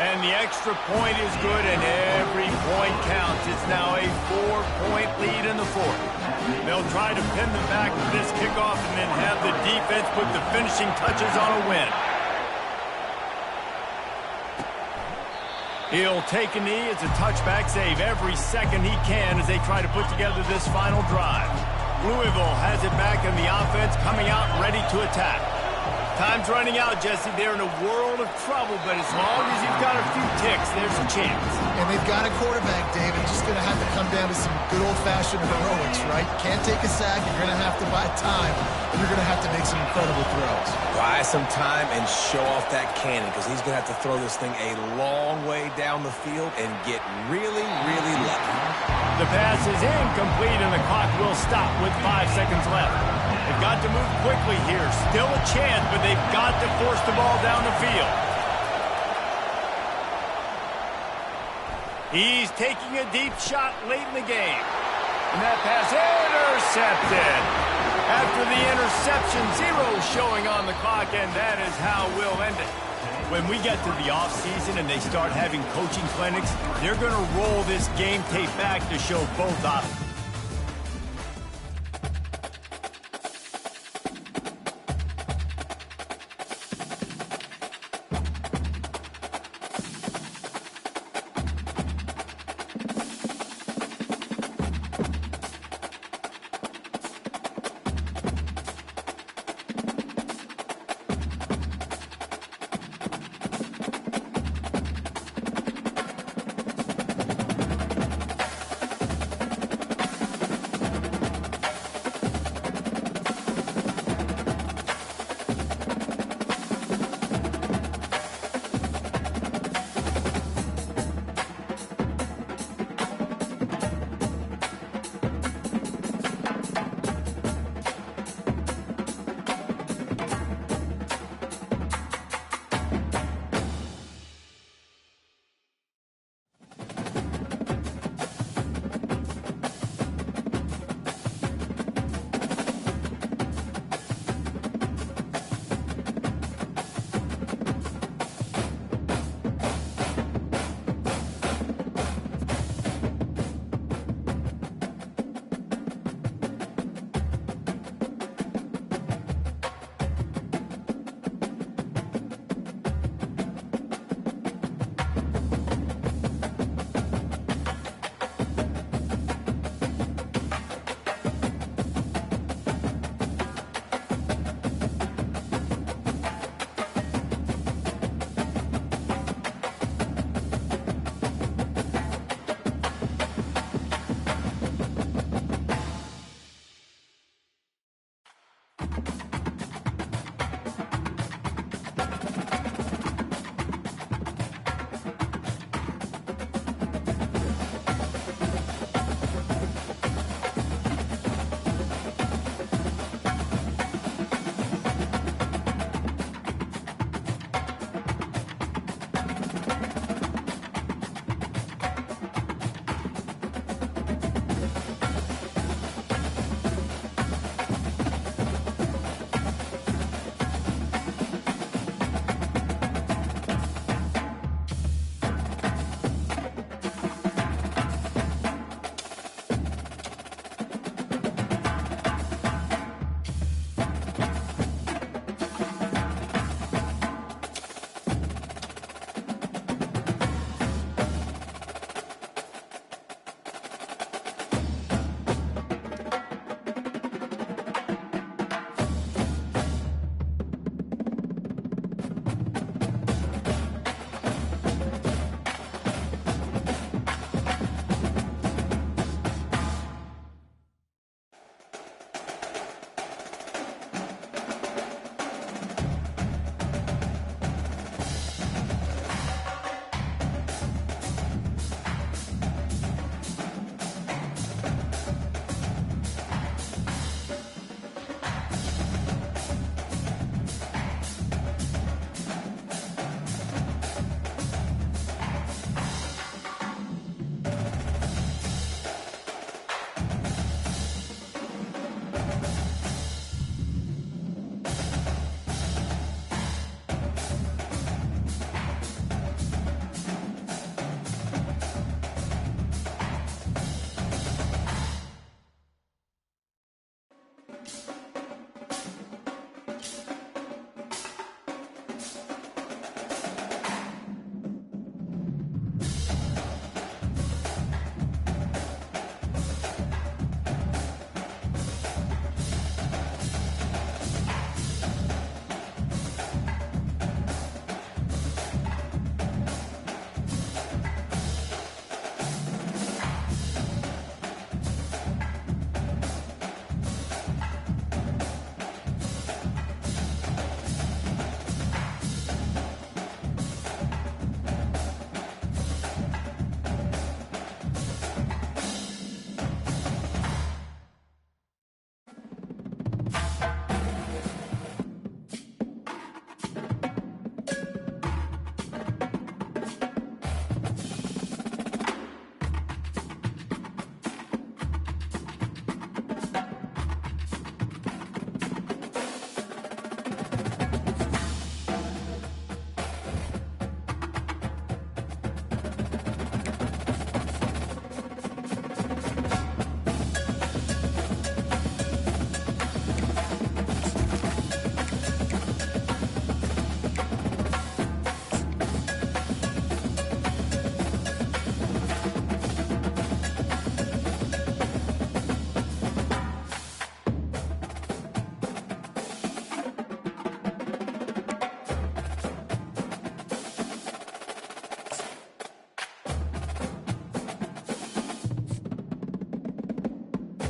And the extra point is good, and every point counts. It's now a 4-point lead in the fourth. They'll try to pin them back with this kickoff and then have the defense put the finishing touches on a win. He'll take a knee. It's a touchback save every second he can as they try to put together this final drive. Louisville has it back in the offense, coming out ready to attack. Time's running out, Jesse. They're in a world of trouble, but as long as you've got a few ticks, there's a chance. And they've got a quarterback, David. Just going to have to come down to some good old-fashioned heroics, right? Can't take a sack. You're going to have to buy time, and you're going to have to make some incredible throws. Buy some time and show off that cannon, because he's going to have to throw this thing a long way down the field and get really, really lucky. The pass is incomplete, and the clock will stop with 5 seconds left. They've got to move quickly here. Still a chance, but they've got to force the ball down the field. He's taking a deep shot late in the game. And that pass intercepted. After the interception, 0 showing on the clock, and that is how we'll end it. When we get to the offseason and they start having coaching clinics, they're going to roll this game tape back to show both options.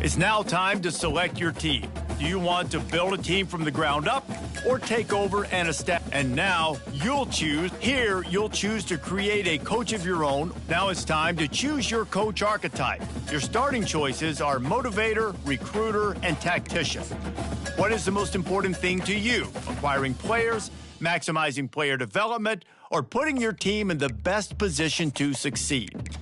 It's now time to select your team. Do you want to build a team from the ground up or take over and establish? And now you'll choose. Here, you'll choose to create a coach of your own. Now it's time to choose your coach archetype. Your starting choices are motivator, recruiter, and tactician. What is the most important thing to you? Acquiring players, maximizing player development, or putting your team in the best position to succeed?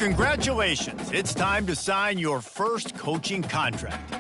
Congratulations, it's time to sign your first coaching contract.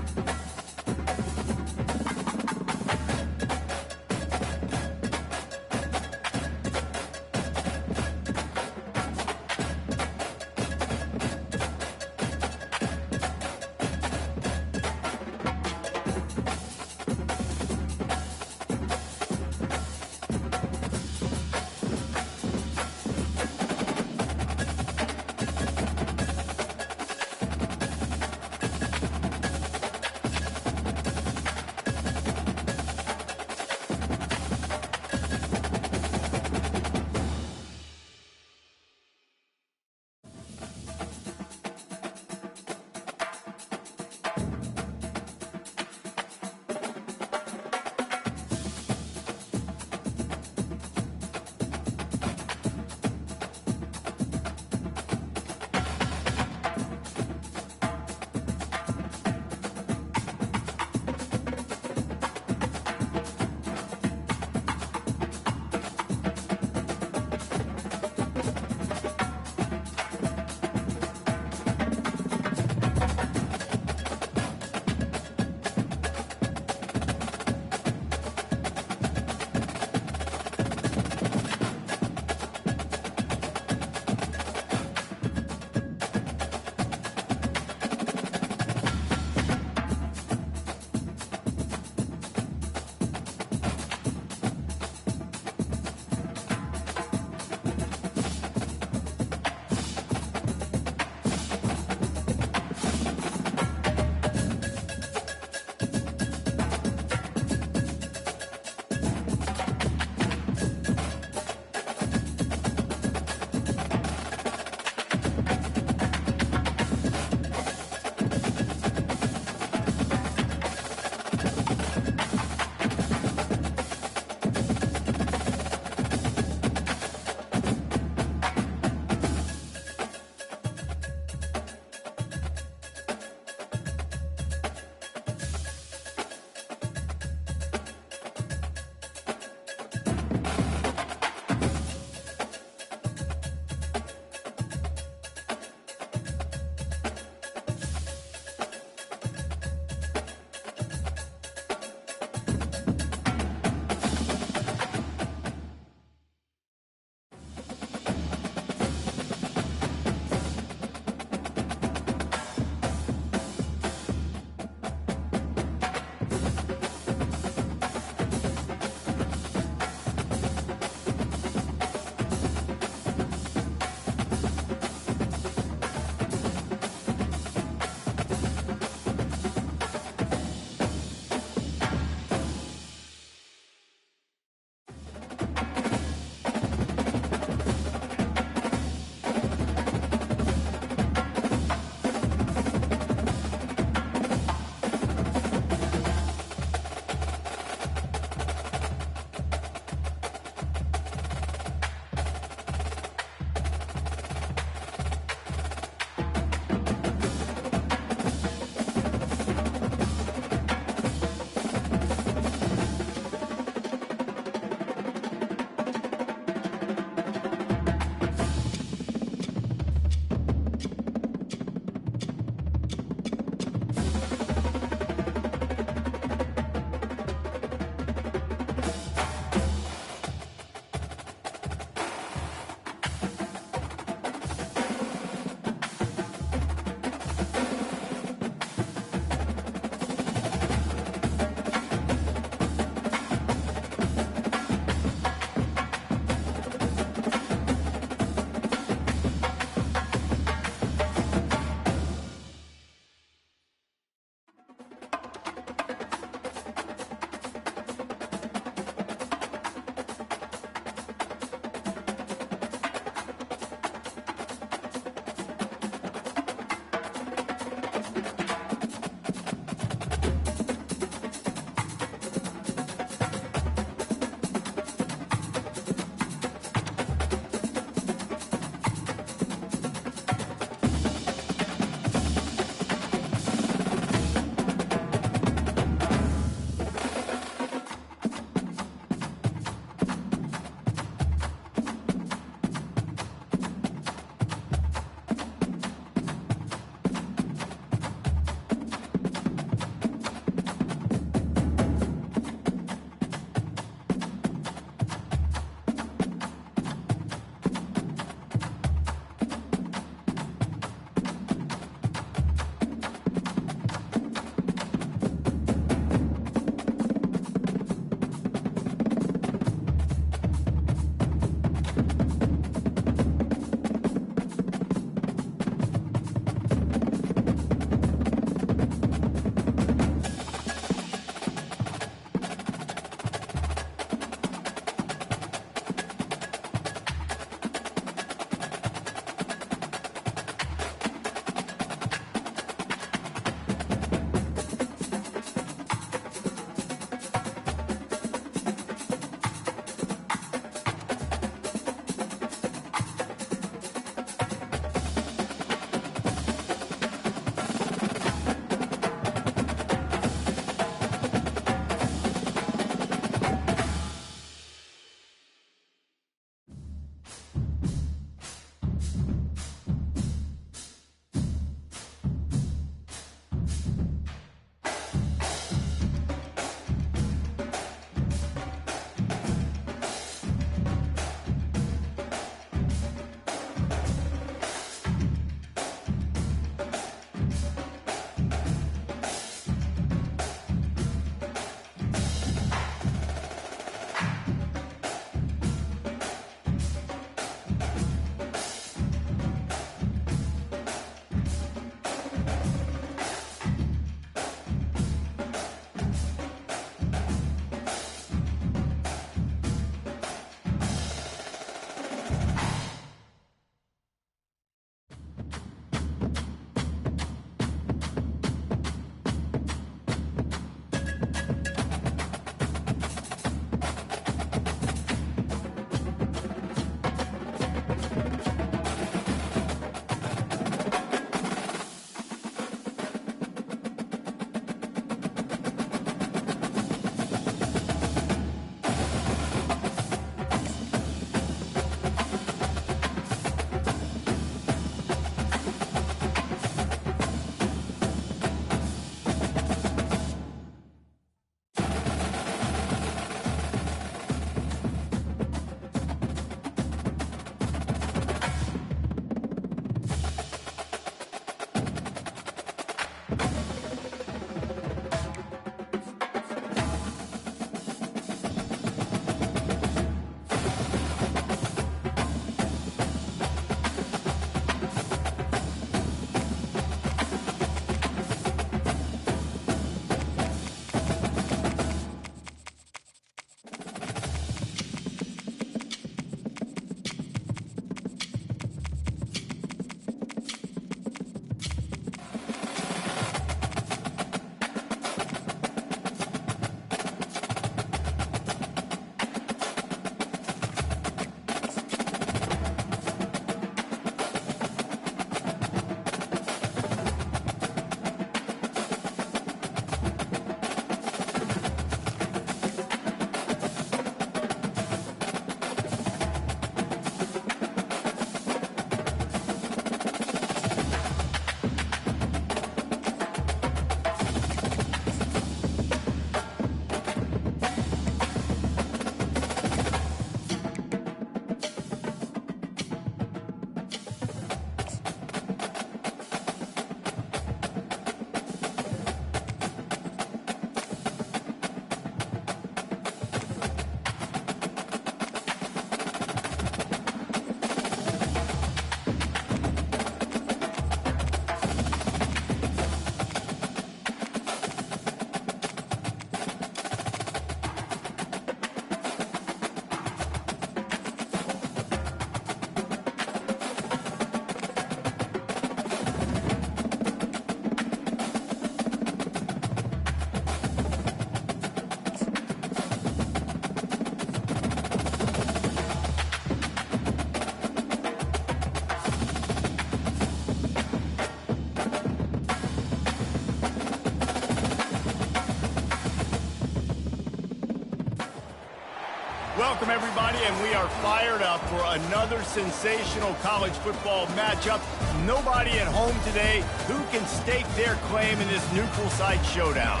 Welcome, everybody, and we are fired up for another sensational college football matchup. Nobody at home today who can stake their claim in this neutral site showdown.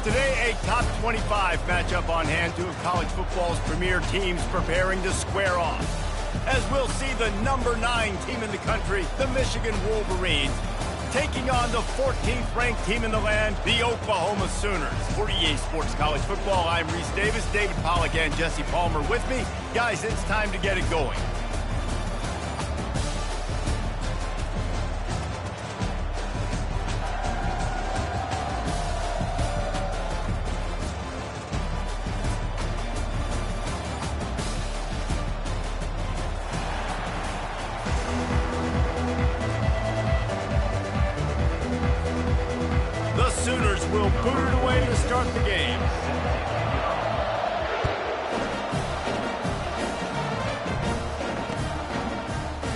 Today, a top 25 matchup on hand, two of college football's premier teams preparing to square off. As we'll see the number 9 team in the country, the Michigan Wolverines, taking on the 14th ranked team in the land, the Oklahoma Sooners. For EA Sports College Football, I'm Reese Davis, David Pollack and Jesse Palmer with me. Guys, it's time to get it going. Sooners will boot it away to start the game.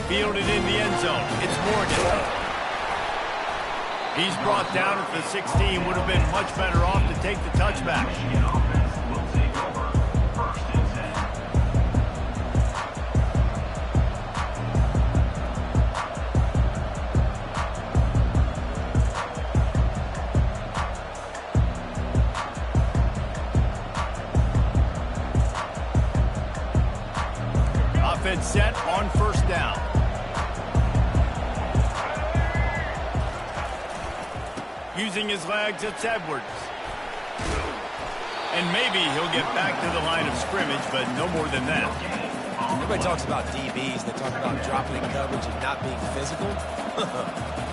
Fielded in the end zone. It's Morgan. He's brought down at the 16. Would have been much better off to take the touchback. Offense set on first down. Using his legs, it's Edwards. And maybe he'll get back to the line of scrimmage, but no more than that. Everybody talks about DBs. They talk about dropping in coverage and not being physical.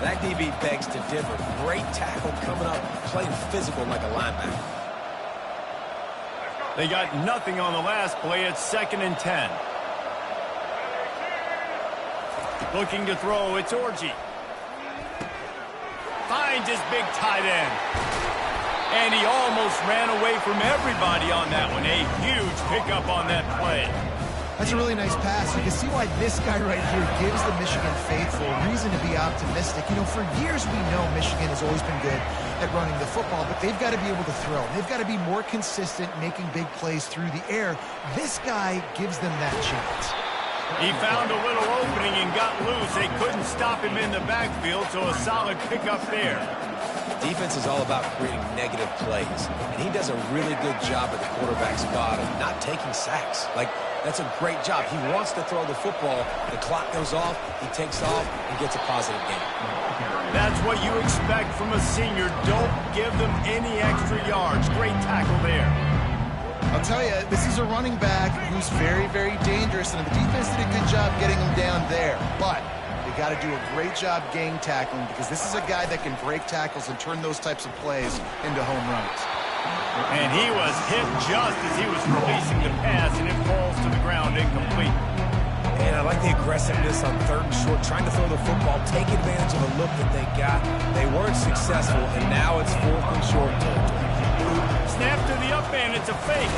That DB begs to differ. Great tackle coming up, playing physical like a linebacker. They got nothing on the last play. It's 2nd and 10. Looking to throw, it's Orji. Finds his big tight end. And he almost ran away from everybody on that one. A huge pickup on that play. That's a really nice pass. You can see why this guy right here gives the Michigan faithful reason to be optimistic. You know, for years we know Michigan has always been good at running the football, but they've got to be able to throw. They've got to be more consistent making big plays through the air. This guy gives them that chance. He found a little opening and got loose. They couldn't stop him in the backfield, so a solid pickup there. Defense is all about creating negative plays, and he does a really good job at the quarterback spot of not taking sacks. Like, that's a great job. He wants to throw the football. The clock goes off, he takes off, and gets a positive gain. That's what you expect from a senior. Don't give them any extra yards. Great tackle there. I'll tell you, this is a running back who's very, very dangerous, and the defense did a good job getting him down there. But they got to do a great job gang tackling because this is a guy that can break tackles and turn those types of plays into home runs. And he was hit just as he was releasing the pass, and it falls to the ground incomplete. And I like the aggressiveness on 3rd and short, trying to throw the football, take advantage of a look that they got. They weren't successful, and now it's 4th and short territory. Snap to the up man, it's a fake.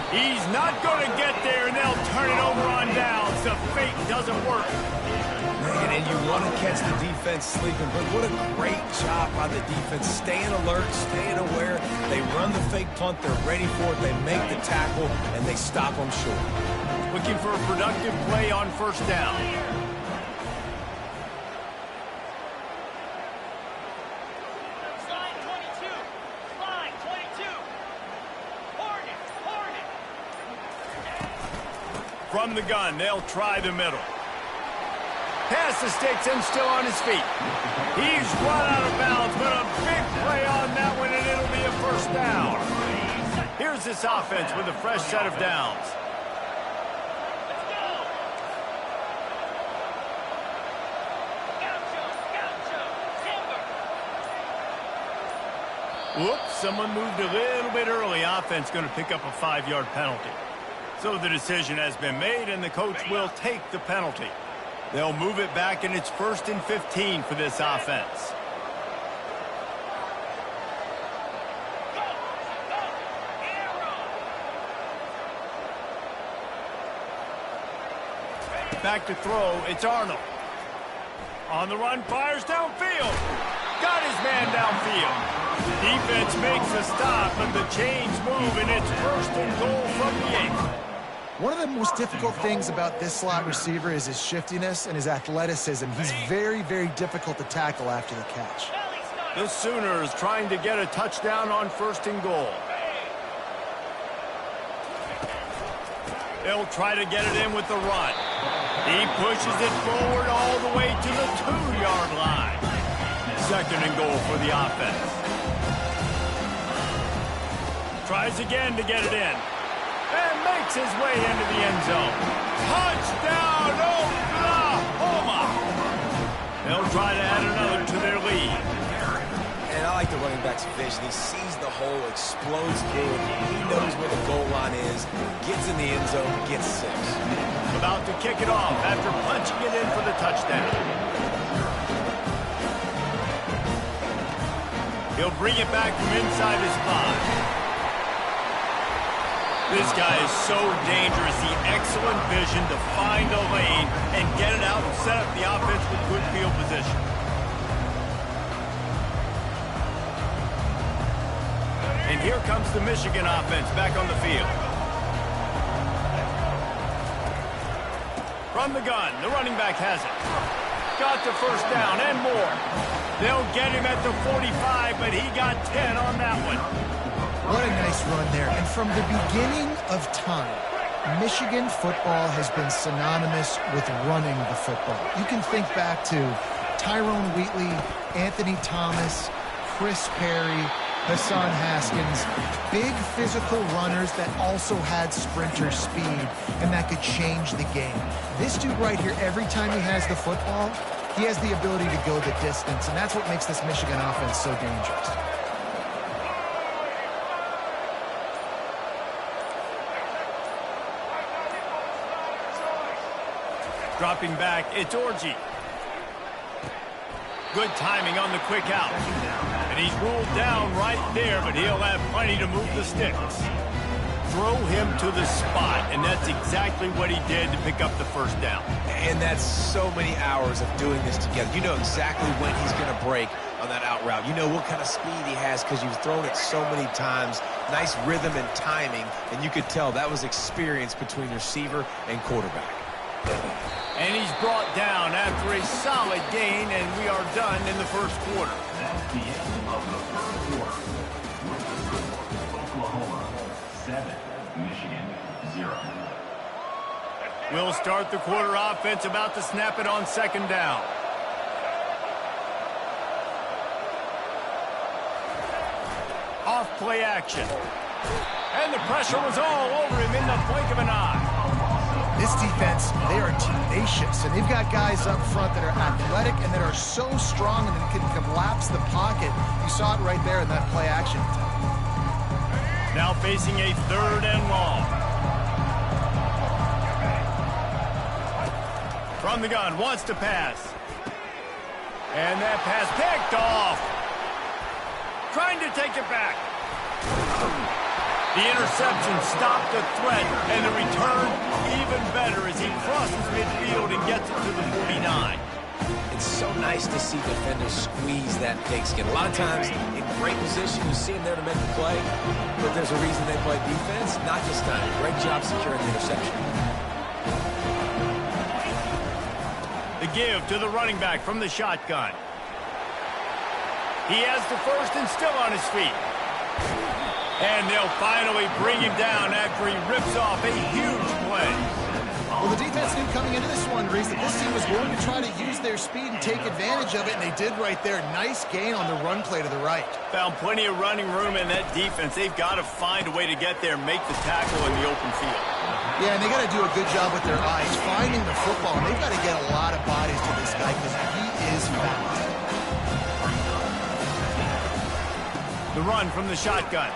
He's not going to get there, and they'll turn it over on downs. The fake doesn't work. Man, and you want to catch the defense sleeping, but what a great job by the defense. Staying alert, staying aware. They run the fake punt, they're ready for it, they make the tackle, and they stop them short. Looking for a productive play on first down. From the gun, they'll try the middle. Pass the sticks and still on his feet. He's run out of bounds, but a big play on that one, and it'll be a first down. Here's this offense with a fresh set of downs. Whoops, someone moved a little bit early. Offense going to pick up a 5-yard penalty. So the decision has been made, and the coach will take the penalty. They'll move it back, and it's 1st and 15 for this offense. Back to throw, it's Arnold. On the run, fires downfield. Got his man downfield. Defense makes a stop, but the chains move, and it's 1st and goal from the 8. One of the most difficult things about this slot receiver is his shiftiness and his athleticism. He's very, very difficult to tackle after the catch. The Sooners trying to get a touchdown on 1st and goal. They'll try to get it in with the run. He pushes it forward all the way to the 2-yard line. 2nd and goal for the offense. Tries again to get it in. And makes his way into the end zone. Touchdown, Oklahoma! They'll try to add another to their lead. And I like the running back's vision. He sees the hole, explodes through it. He knows where the goal line is, gets in the end zone, gets 6. About to kick it off after punching it in for the touchdown. He'll bring it back from inside his 5. This guy is so dangerous. The excellent vision to find a lane and get it out and set up the offense with good field position. And here comes the Michigan offense back on the field. From the gun, the running back has it. Got the 1st down and more. They'll get him at the 45, but he got 10 on that one. What a nice run there. And from the beginning of time, Michigan football has been synonymous with running the football. You can think back to Tyrone Wheatley, Anthony Thomas, Chris Perry, Hassan Haskins, big physical runners that also had sprinter speed and that could change the game. This dude right here, every time he has the football, he has the ability to go the distance, and that's what makes this Michigan offense so dangerous. Dropping back, it's Orji. Good timing on the quick out. And he's ruled down right there, but he'll have plenty to move the sticks. Throw him to the spot, and that's exactly what he did to pick up the 1st down. And that's so many hours of doing this together. You know exactly when he's going to break on that out route. You know what kind of speed he has because you've thrown it so many times. Nice rhythm and timing, and you could tell that was experience between receiver and quarterback. And he's brought down after a solid gain, and we are done in the 1st quarter. That's the end of the 1st quarter. Oklahoma 7, Michigan 0. We'll start the quarter offense, about to snap it on 2nd down. Off play action. And the pressure was all over him in the blink of an eye. This defense, they are tenacious, and they've got guys up front that are athletic and that are so strong and that can collapse the pocket. You saw it right there in that play action. Now facing a 3rd and long. From the gun, wants to pass. And that pass picked off. Trying to take it back. The interception stopped the threat, and the return even better as he crosses midfield and gets it to the 49. It's so nice to see defenders squeeze that pigskin. A lot of times, in great position, you see them there to make the play, but there's a reason they play defense. Not this time. Great job securing the interception. The give to the running back from the shotgun. He has the 1st and still on his feet. And they'll finally bring him down after he rips off a huge play. Well, the defense knew coming into this one, Reese, that this team was going to try to use their speed and take advantage of it, and they did right there. Nice gain on the run play to the right. Found plenty of running room in that defense. They've got to find a way to get there and make the tackle in the open field. Yeah, and they got to do a good job with their eyes, finding the football, and they've got to get a lot of bodies to this guy because he is fast. The run from the shotgun.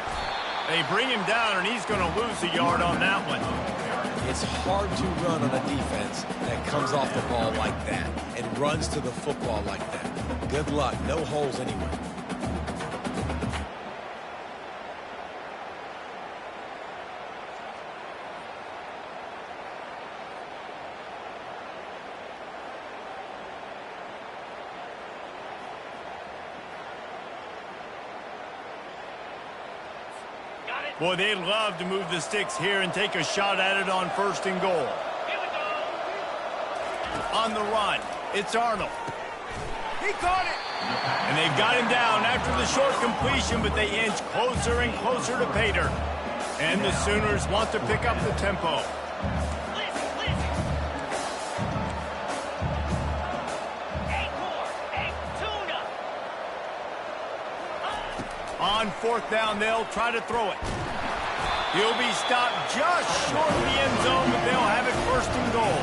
They bring him down, and he's going to lose a yard on that one. It's hard to run on a defense that comes off the ball like that and runs to the football like that. Good luck. No holes anywhere. Got it. Boy, they'd love to move the sticks here and take a shot at it on 1st and goal. On the run, it's Arnold. He caught it. And they've got him down after the short completion, but they inch closer and closer to pay dirt. And the Sooners want to pick up the tempo. On 4th down, they'll try to throw it. He'll be stopped just short of the end zone, but they'll have it 1st and goal.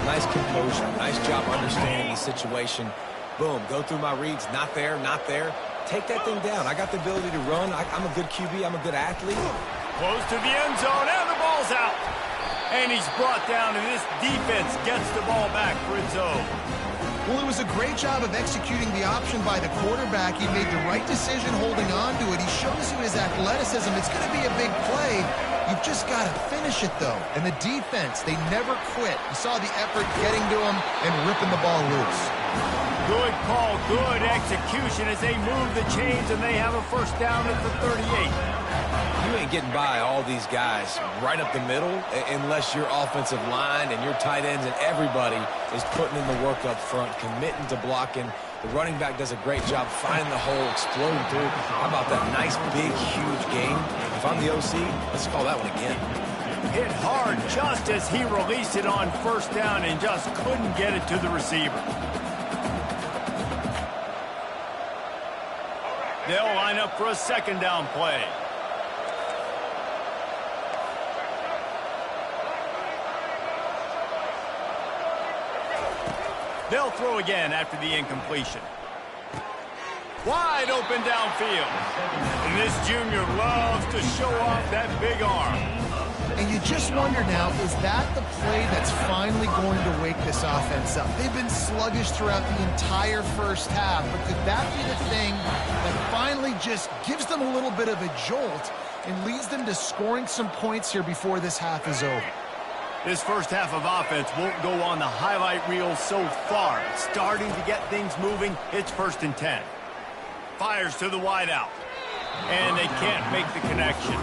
Nice composure. Nice job understanding the situation. Boom, go through my reads. Not there, not there. Take that thing down. I got the ability to run. I'm a good QB. I'm a good athlete. Close to the end zone, and the ball's out. And he's brought down, and this defense gets the ball back for its own. Well, it was a great job of executing the option by the quarterback. He made the right decision holding on to it. He shows you his athleticism. It's going to be a big play. You've just got to finish it, though. And the defense, they never quit. You saw the effort getting to him and ripping the ball loose. Good call, good execution as they move the chains, and they have a 1st down at the 38. You ain't getting by all these guys right up the middle unless your offensive line and your tight ends and everybody is putting in the work up front, committing to blocking. The running back does a great job finding the hole, exploding through. How about that nice, big, huge game? If I'm the OC, let's call that one again. Hit hard just as he released it on 1st down and just couldn't get it to the receiver. They'll line up for a 2nd down play. They'll throw again after the incompletion. Wide open downfield. And this junior loves to show off that big arm. And you just wonder now, is that the play that's finally going to wake this offense up? They've been sluggish throughout the entire 1st half, but could that be the thing that finally just gives them a little bit of a jolt and leads them to scoring some points here before this half is over? This 1st half of offense won't go on the highlight reel so far. It's starting to get things moving. It's 1st and 10. Fires to the wideout. And they can't make the connection.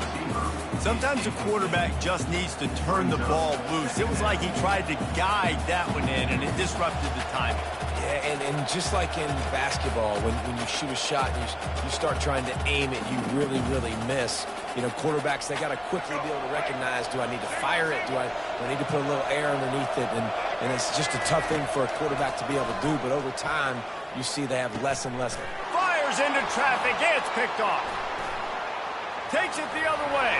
Sometimes a quarterback just needs to turn the ball loose. It was like he tried to guide that one in, and it disrupted the timing. Yeah, and just like in basketball, when you shoot a shot and you start trying to aim it, you really, really miss. You know, quarterbacks, they got to quickly be able to recognize, do I need to fire it? Do I need to put a little air underneath it? And it's just a tough thing for a quarterback to be able to do. But over time, you see they have less and less. Fires into traffic. It's picked off. Takes it the other way.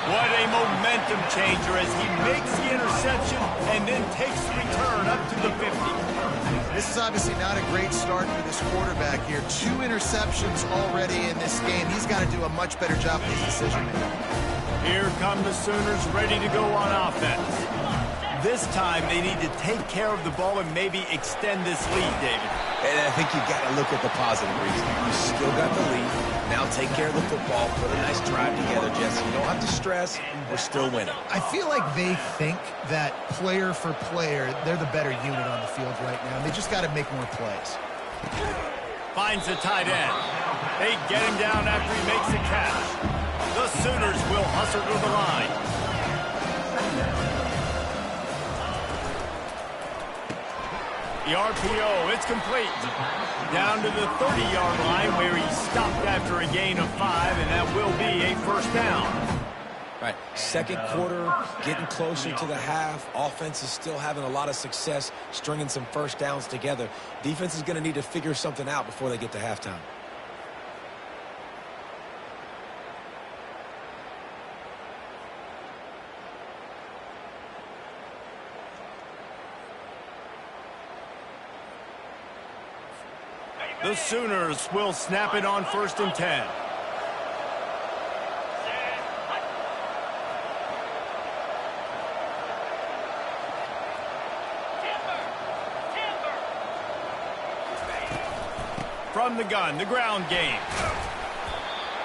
What a momentum changer as he makes the interception and then takes the return up to the 50. This is obviously not a great start for this quarterback here. 2 interceptions already in this game. He's got to do a much better job with his decision-making. Here come the Sooners ready to go on offense. This time they need to take care of the ball and maybe extend this lead, David. And I think you've got to look at the positive reason. You still got the lead. Now take care of the football. Put a nice drive together, Jesse. You don't have to stress. We're still winning. I feel like they think that player for player, they're the better unit on the field right now. They just got to make more plays. Finds the tight end. They get him down after he makes the catch. The Sooners will hustle to the line. The RPO, it's complete. Down to the 30-yard line where he stopped after a gain of 5, and that will be a 1st down. All right, 2nd quarter, getting closer to the half. Offense is still having a lot of success stringing some 1st downs together. Defense is going to need to figure something out before they get to halftime. The Sooners will snap it on 1st and 10. From the gun, the ground game.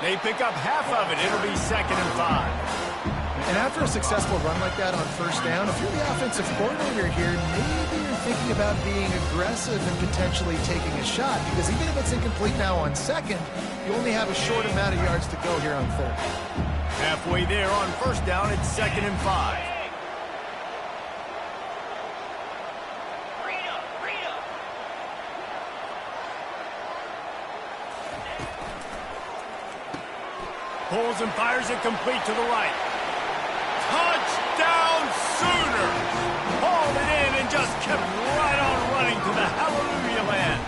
They pick up half of it. It'll be 2nd and 5. And after a successful run like that on 1st down, if you're the offensive coordinator here, maybe you're thinking about being aggressive and potentially taking a shot, because even if it's incomplete now on second, you only have a short amount of yards to go here on third. Halfway there on first down, it's 2nd and 5. Pulls and fires it complete to the right. Touchdown Sooners! Hauled it in and just kept right on running to the hallelujah land.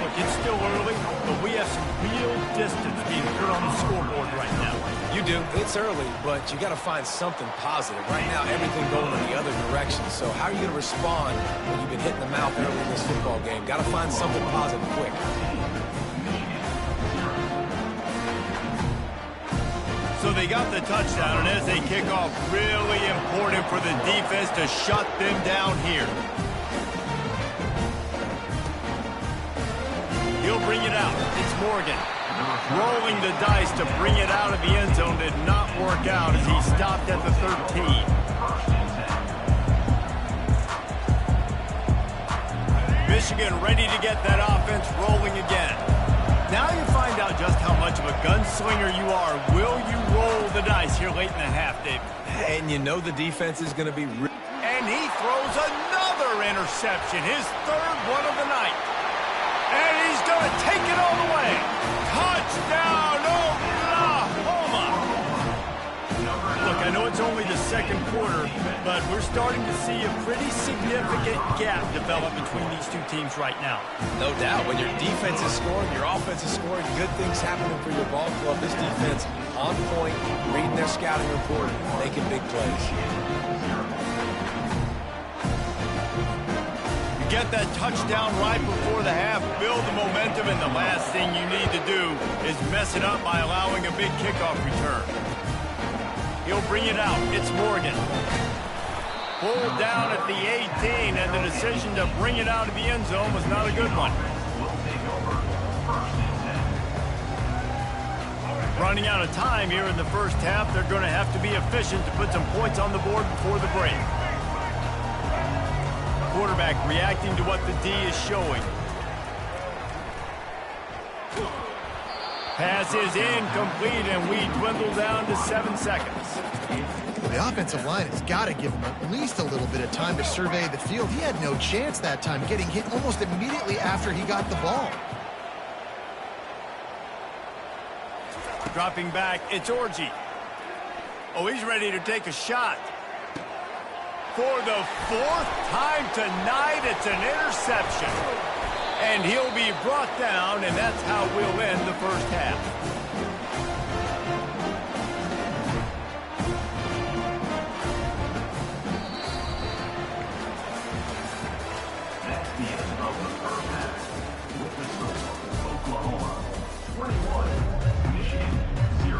Look, it's still early, but we have some real distance being put on the scoreboard right now. You do. It's early, but you got to find something positive. Right now, everything going in the other direction. So how are you going to respond when you've been hit in the mouth early in this football game? Got to find something positive quick. So they got the touchdown, and as they kick off, really important for the defense to shut them down here. He'll bring it out. It's Morgan. Rolling the dice to bring it out of the end zone did not work out as he stopped at the 13. Michigan ready to get that offense rolling again. Now you find out just how much of a gunslinger you are. Will you roll the dice here late in the half, Dave? And you know the defense is going to be... And he throws another interception, his 3rd one of the night. And he's going to take it all the way. Touchdown, Oklahoma! Look, I know it's only the 2nd quarter, but we're starting to see a pretty significant gap develop between these two teams right now. No doubt. When your defense is scoring, your offense is scoring, good things happening for your ball club. This defense on point, reading their scouting report, making big plays. You get that touchdown right before the half, build the momentum, and the last thing you need to do is mess it up by allowing a big kickoff return. He'll bring it out. It's Morgan. Pulled down at the 18, and the decision to bring it out of the end zone was not a good one. Running out of time here in the first half, they're going to have to be efficient to put some points on the board before the break. Quarterback reacting to what the D is showing. Pass is incomplete, and we dwindle down to 7 seconds. The offensive line has got to give him at least a little bit of time to survey the field. He had no chance that time, getting hit almost immediately after he got the ball. Dropping back, it's Orji. Oh, he's ready to take a shot. For the 4th time tonight, it's an interception. And he'll be brought down, and that's how we'll end the first half. That's the end of the first half. With the score, Oklahoma 21, Michigan 0.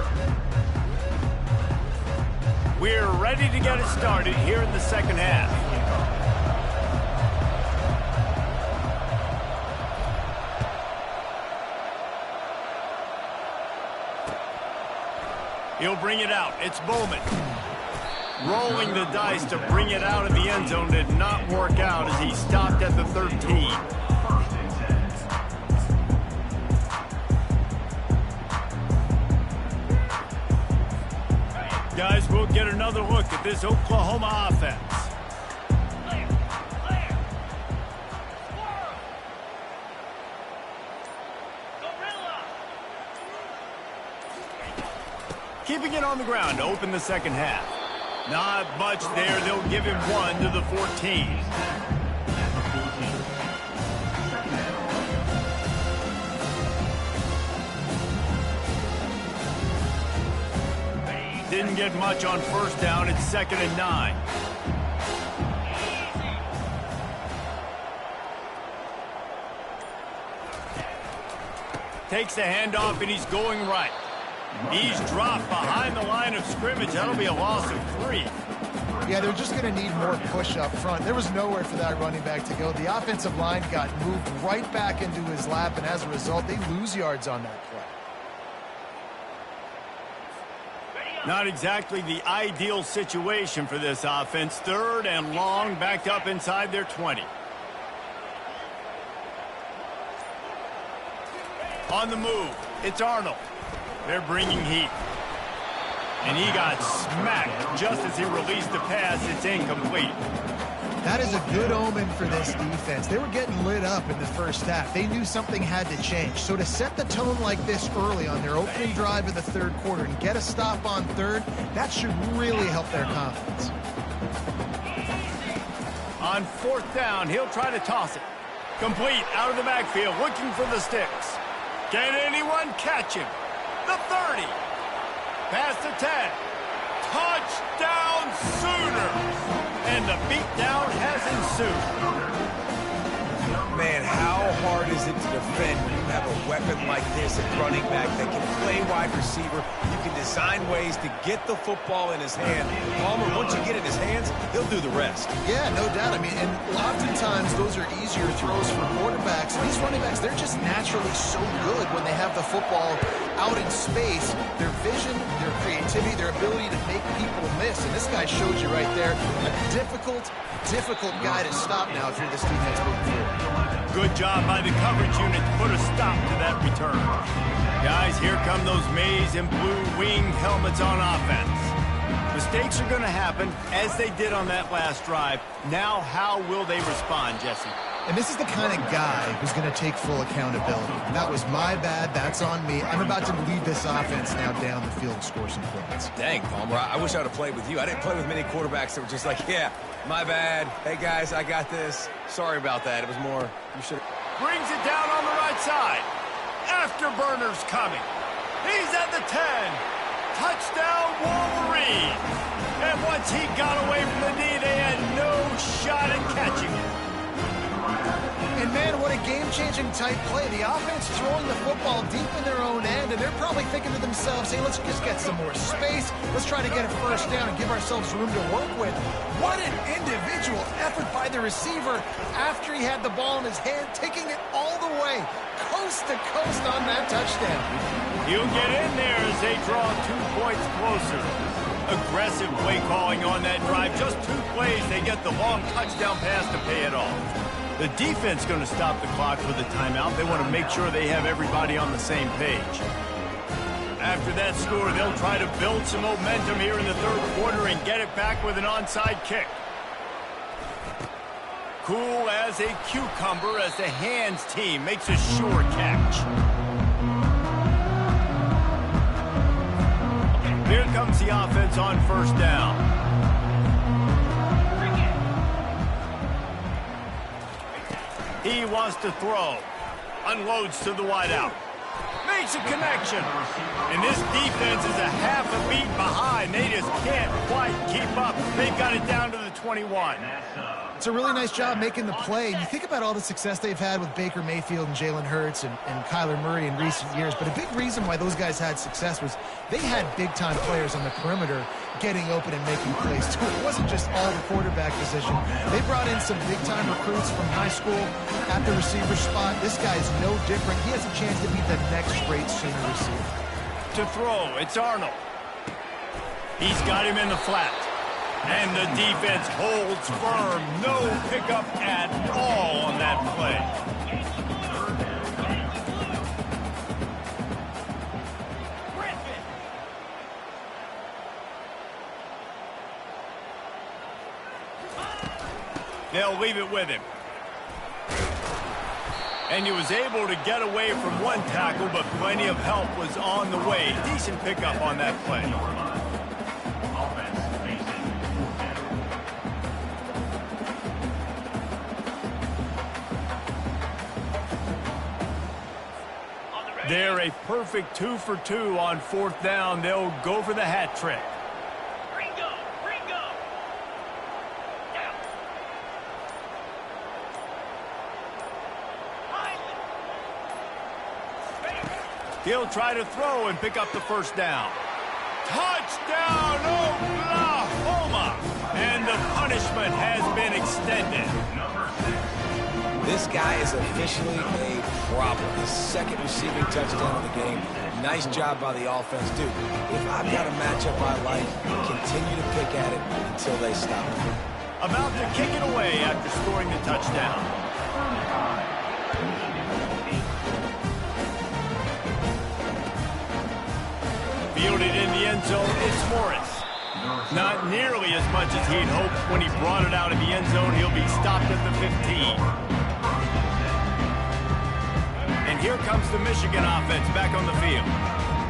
We're ready to get it started here in the second half. He'll bring it out. It's Bowman. Rolling the dice to bring it out of the end zone did not work out as he stopped at the 13. Guys, we'll get another look at this Oklahoma offense. Keeping it on the ground to open the second half. Not much there. They'll give him 1 to the 14. Didn't get much on first down. It's 2nd and 9. Takes the handoff, and he's going right. He's dropped behind the line of scrimmage. That'll be a loss of 3. Yeah, they're just going to need more push up front. There was nowhere for that running back to go. The offensive line got moved right back into his lap, and as a result, they lose yards on that play. Ready Not exactly the ideal situation for this offense. 3rd and long, backed up inside their 20. On the move, it's Arnold. They're bringing heat. And he got smacked just as he released the pass. It's incomplete. That is a good omen for this defense. They were getting lit up in the first half. They knew something had to change. So to set the tone like this early on their opening drive of the 3rd quarter and get a stop on 3rd, that should really help their confidence. On 4th down, he'll try to toss it. Complete out of the backfield, looking for the sticks. Can anyone catch him? The 30. Past the 10. Touchdown Sooners! And the beatdown has ensued. Man, how hard is it to defend when you have a weapon like this at running back that can play wide receiver? You can design ways to get the football in his hand. Palmer, once you get it in his hands, he'll do the rest. Yeah, no doubt. I mean, and oftentimes those are easier throws for quarterbacks. These running backs, they're just naturally so good when they have the football out in space. Their vision, their creativity, their ability to make people miss. And this guy showed you right there, a difficult guy to stop now if you're this defense moving forward. Good job by the coverage unit to put a stop to that return. Guys, here come those maize and blue winged helmets on offense. Mistakes are going to happen, as they did on that last drive. Now, how will they respond, Jesse? And this is the kind of guy who's going to take full accountability. That was my bad. That's on me. I'm about to lead this offense now down the field and score some points. Dang, Palmer, I wish I would have played with you. I didn't play with many quarterbacks that were just like, yeah, my bad. Hey, guys, I got this. Sorry about that. It was more, you should have. Brings it down on the right side. Afterburner's coming. He's at the 10. Touchdown, Wolverine. And once he got away from the knee, they had no shot at catching him. And, man, what a game-changing type play. The offense throwing the football deep in their own end, and they're probably thinking to themselves, hey, let's just get some more space. Let's try to get a first down and give ourselves room to work with. What an individual effort by the receiver after he had the ball in his hand, taking it all the way, coast to coast on that touchdown. He'll get in there as they draw 2 points closer. Aggressive play calling on that drive. Just 2 plays, they get the long touchdown pass to pay it off. The defense going to stop the clock for the timeout. They want to make sure they have everybody on the same page. After that score, they'll try to build some momentum here in the 3rd quarter and get it back with an onside kick. Cool as a cucumber as the hands team makes a sure catch. Here comes the offense on 1st down. He wants to throw. Unloads to the wideout. Makes a connection. And this defense is a half a beat behind. They just can't quite keep up. They've got it down to the 21. It's a really nice job making the play. And you think about all the success they've had with Baker Mayfield and Jalen Hurts and Kyler Murray in recent years. But a big reason why those guys had success was they had big-time players on the perimeter getting open and making plays, too. It wasn't just all the quarterback position. They brought in some big-time recruits from high school at the receiver spot. This guy's no different. He has a chance to be the next great Sooner receiver. To throw, it's Arnold. He's got him in the flat. And the defense holds firm. No pickup at all on that play. They'll leave it with him. And he was able to get away from one tackle, but plenty of help was on the way. Decent pickup on that play. They're a perfect 2 for 2 on 4th down. They'll go for the hat trick. He'll try to throw and pick up the 1st down. Touchdown, Oklahoma! And the punishment has been extended. This guy is officially a problem. His 2nd receiving touchdown of the game. Nice job by the offense, dude. If I've got a matchup I like, continue to pick at it until they stop. About to kick it away after scoring the touchdown. Fielded in the end zone, it's Morris. Not nearly as much as he'd hoped when he brought it out of the end zone. He'll be stopped at the 15. And here comes the Michigan offense back on the field.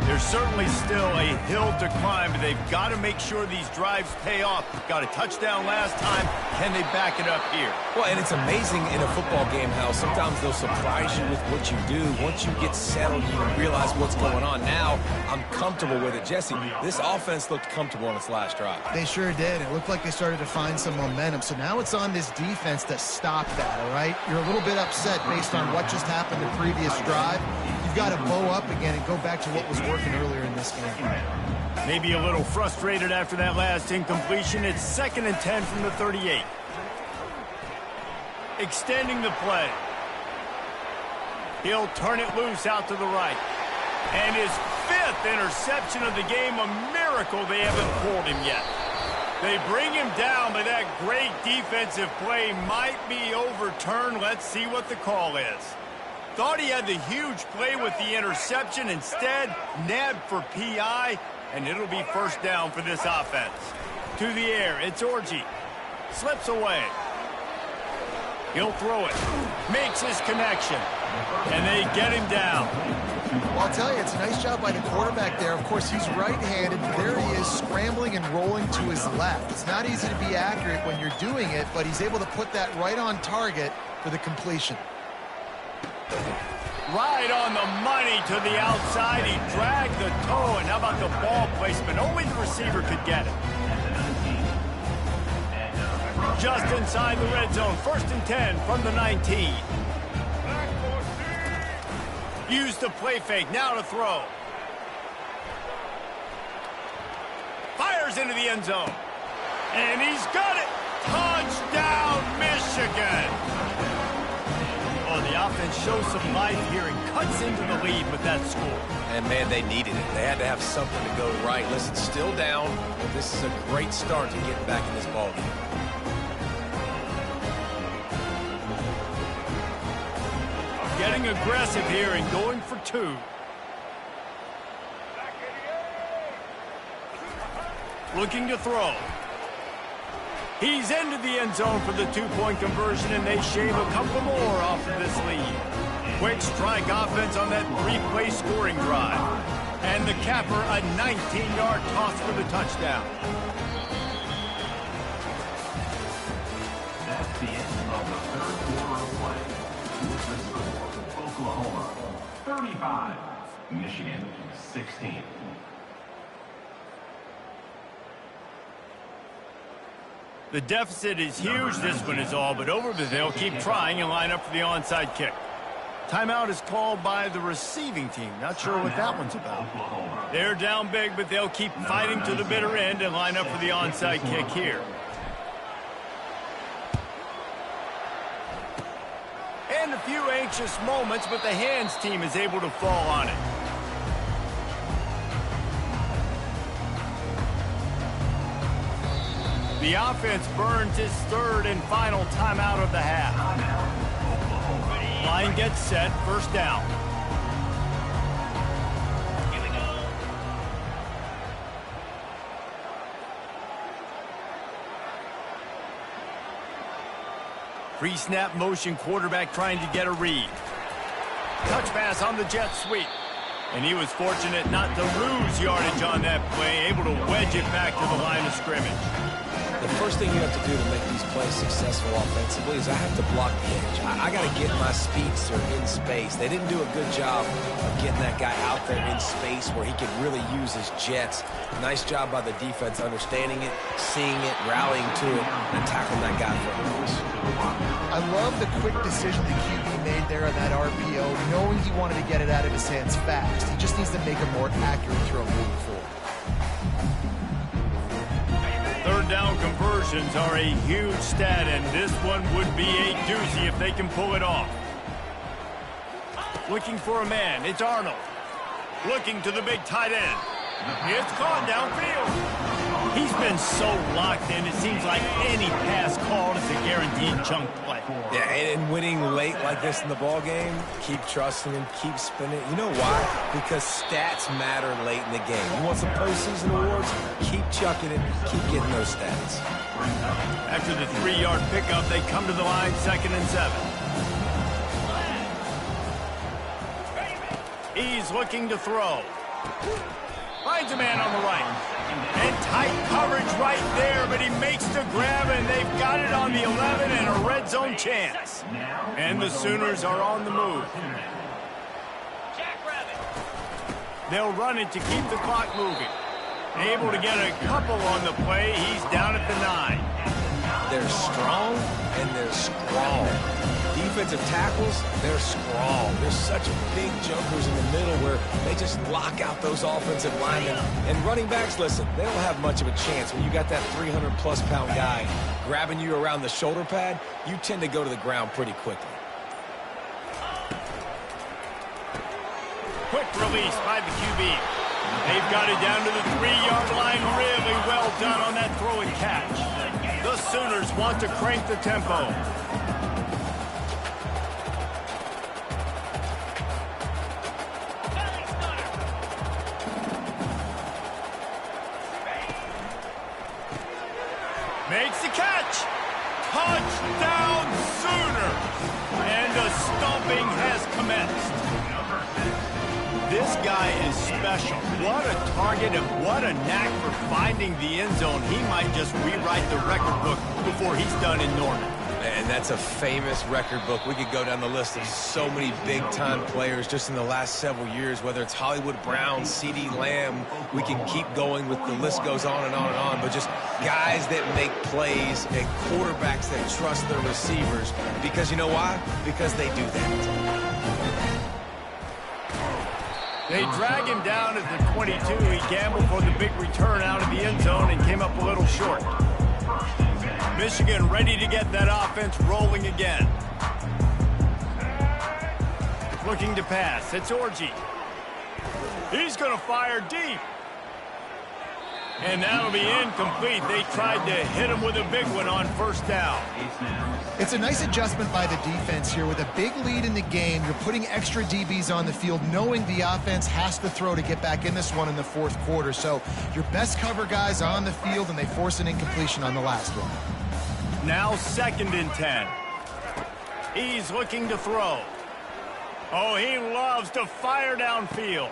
There's certainly still a hill to climb, but they've got to make sure these drives pay off. Got a touchdown last time. Can they back it up here? Well, and it's amazing in a football game how sometimes they'll surprise you with what you do. Once you get settled, you realize what's going on. Now, I'm comfortable with it. Jesse, this offense looked comfortable on its last drive. They sure did. It looked like they started to find some momentum. So now it's on this defense to stop that, all right? You're a little bit upset based on what just happened the previous drive. You've got to bow up again and go back to what was working earlier in this game. Maybe a little frustrated after that last incompletion. It's 2nd and 10 from the 38. Extending the play. He'll turn it loose out to the right. And his 5th interception of the game, a miracle they haven't pulled him yet. They bring him down, but that great defensive play might be overturned. Let's see what the call is. Thought he had the huge play with the interception. Instead, nabbed for PI, and it'll be 1st down for this offense. To the air, it's Orji. Slips away. He'll throw it. Makes his connection. And they get him down. Well, I'll tell you, it's a nice job by the quarterback there. Of course, he's right-handed. There he is, scrambling and rolling to his left. It's not easy to be accurate when you're doing it, but he's able to put that right on target for the completion. Right on the money to the outside. He dragged the toe, and how about the ball placement? Only the receiver could get it. Just inside the red zone. 1st and 10 from the 19. Use the play fake. Now to throw. Fires into the end zone. And he's got it. Touchdown, Michigan. Oh, the offense shows some life here and cuts into the lead with that score. And, man, they needed it. They had to have something to go right. Listen, still down, but this is a great start to getting back in this ballgame. Getting aggressive here and going for 2. Looking to throw. He's into the end zone for the 2-point conversion, and they shave a couple more off of this lead. Quick strike offense on that 3-play scoring drive. And the capper, a 19-yard toss for the touchdown. That's the end of the 3rd quarter of play. With the score, Oklahoma 35, Michigan 16. The deficit is huge. This one is all but over, but they'll keep trying and line up for the onside kick. Timeout is called by the receiving team. Not sure what that one's about. They're down big, but they'll keep fighting to the bitter end and line up for the onside kick here. And a few anxious moments, but the hands team is able to fall on it. The offense burns its 3rd and final timeout of the half. Line gets set, 1st down. Here we go. Pre-snap motion, quarterback trying to get a read. Touch pass on the jet sweep. And he was fortunate not to lose yardage on that play, able to wedge it back to the line of scrimmage. The first thing you have to do to make these plays successful offensively is I have to block the edge. I got to get my speedster in space. They didn't do a good job of getting that guy out there in space where he could really use his jets. Nice job by the defense understanding it, seeing it, rallying to it, and tackling that guy for a loss. I love the quick decision the QB made there on that RPO, knowing he wanted to get it out of his hands fast. He just needs to make a more accurate throw moving forward. 3rd down conversions are a huge stat, and this one would be a doozy if they can pull it off. Looking for a man. It's Arnold. Looking to the big tight end. It's caught downfield. He's been so locked in, it seems like any pass called is a guaranteed chunk play. Yeah, and winning late like this in the ball game, keep trusting him, keep spinning. You know why? Because stats matter late in the game. You want some postseason awards? Keep chucking it, keep getting those stats. After the 3-yard pickup, they come to the line, 2nd and 7. He's looking to throw. Finds a man on the right. And tight coverage right there, but he makes the grab, and they've got it on the 11 and a red zone chance. And the Sooners are on the move. They'll run it to keep the clock moving. Able to get a couple on the play. He's down at the 9. They're strong, and they're strong. Defensive tackles, they're strong. There's such big jokers in the middle where they just lock out those offensive linemen. And running backs, listen, they don't have much of a chance. When you got that 300-plus-pound guy grabbing you around the shoulder pad, you tend to go to the ground pretty quickly. Quick release by the QB. They've got it down to the 3-yard line. Really well done on that throw and catch. The Sooners want to crank the tempo. Makes the catch. Touchdown Sooners. And a stomping has commenced. This guy is special. What a target and what a knack for finding the end zone. He might just rewrite the record book before he's done in Norman. And that's a famous record book. We could go down the list of so many big-time players just in the last several years, whether it's Hollywood Brown, C.D. Lamb. We can keep going with the list goes on and on and on, but just guys that make plays and quarterbacks that trust their receivers. Because you know why? Because they do that. They drag him down at the 22. He gambled for the big return out of the end zone and came up a little short. Michigan ready to get that offense rolling again. Looking to pass. It's Orji. He's going to fire deep. And that'll be incomplete. They tried to hit him with a big one on 1st down. It's a nice adjustment by the defense here. With a big lead in the game, you're putting extra DBs on the field, knowing the offense has to throw to get back in this one in the 4th quarter. So your best cover guys on the field, and they force an incompletion on the last one. Now 2nd and 10. He's looking to throw. Oh, he loves to fire downfield.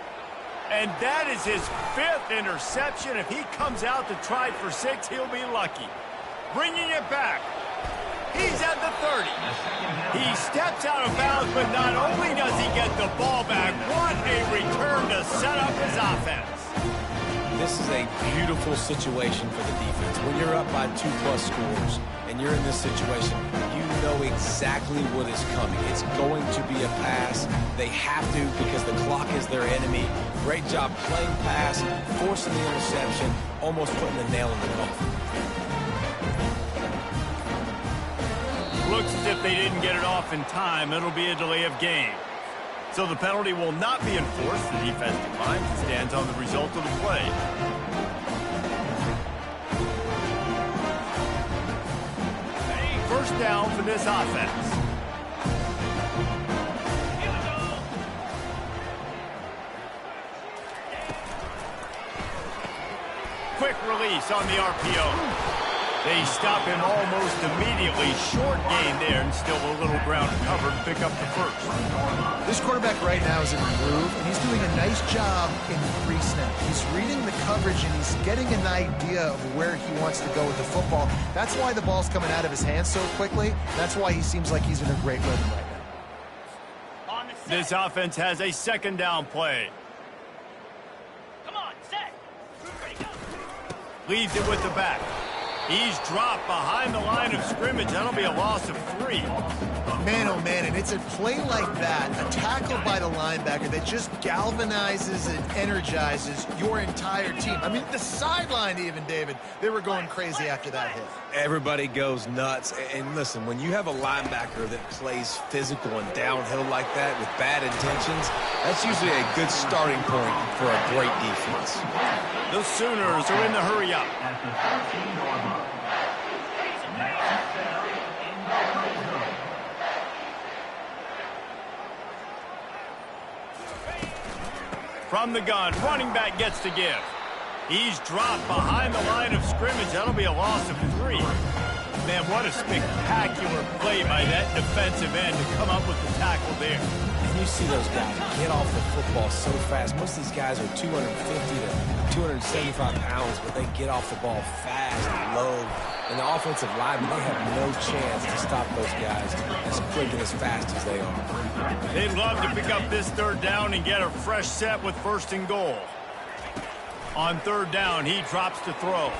And that is his 5th interception. If he comes out to try for 6, he'll be lucky. Bringing it back. He's at the 30. He steps out of bounds, but not only does he get the ball back, what a return to set up his offense. This is a beautiful situation for the defense. When you're up by 2+ scores and you're in this situation, you know exactly what is coming. It's going to be a pass. They have to because the clock is their enemy. Great job playing pass, forcing the interception, almost putting the nail in the coffin. Looks as if they didn't get it off in time. It'll be a delay of game. So the penalty will not be enforced. The defense declines and stands on the result of the play. First down for this offense. Quick release on the RPO. They stop him almost immediately. Short gain there and still a little ground covered to pick up the 1st. This quarterback right now is in a groove, and he's doing a nice job in pre-snap. He's reading the coverage, and he's getting an idea of where he wants to go with the football. That's why the ball's coming out of his hands so quickly. That's why he seems like he's in a great rhythm right now. This offense has a 2nd down play. Come on, set. Ready, go. Leaves it with the back. He's dropped behind the line of scrimmage. That'll be a loss of 3. Man, oh man, and it's a play like that, a tackle by the linebacker that just galvanizes and energizes your entire team. I mean, the sideline even, David, they were going crazy after that hit. Everybody goes nuts. And listen, when you have a linebacker that plays physical and downhill like that with bad intentions, that's usually a good starting point for a great defense. The Sooners are in the hurry up. At the 13-yard line. Next down in the red zone. From the gun, running back gets to give. He's dropped behind the line of scrimmage. That'll be a loss of 3. Man, what a spectacular play by that defensive end to come up with the tackle there. And you see those guys get off the football so fast. Most of these guys are 250 to 275 pounds, but they get off the ball fast and low. And the offensive linemen, they have no chance to stop those guys as quick and as fast as they are. They'd love to pick up this 3rd down and get a fresh set with 1st and goal. On 3rd down, he drops to throw.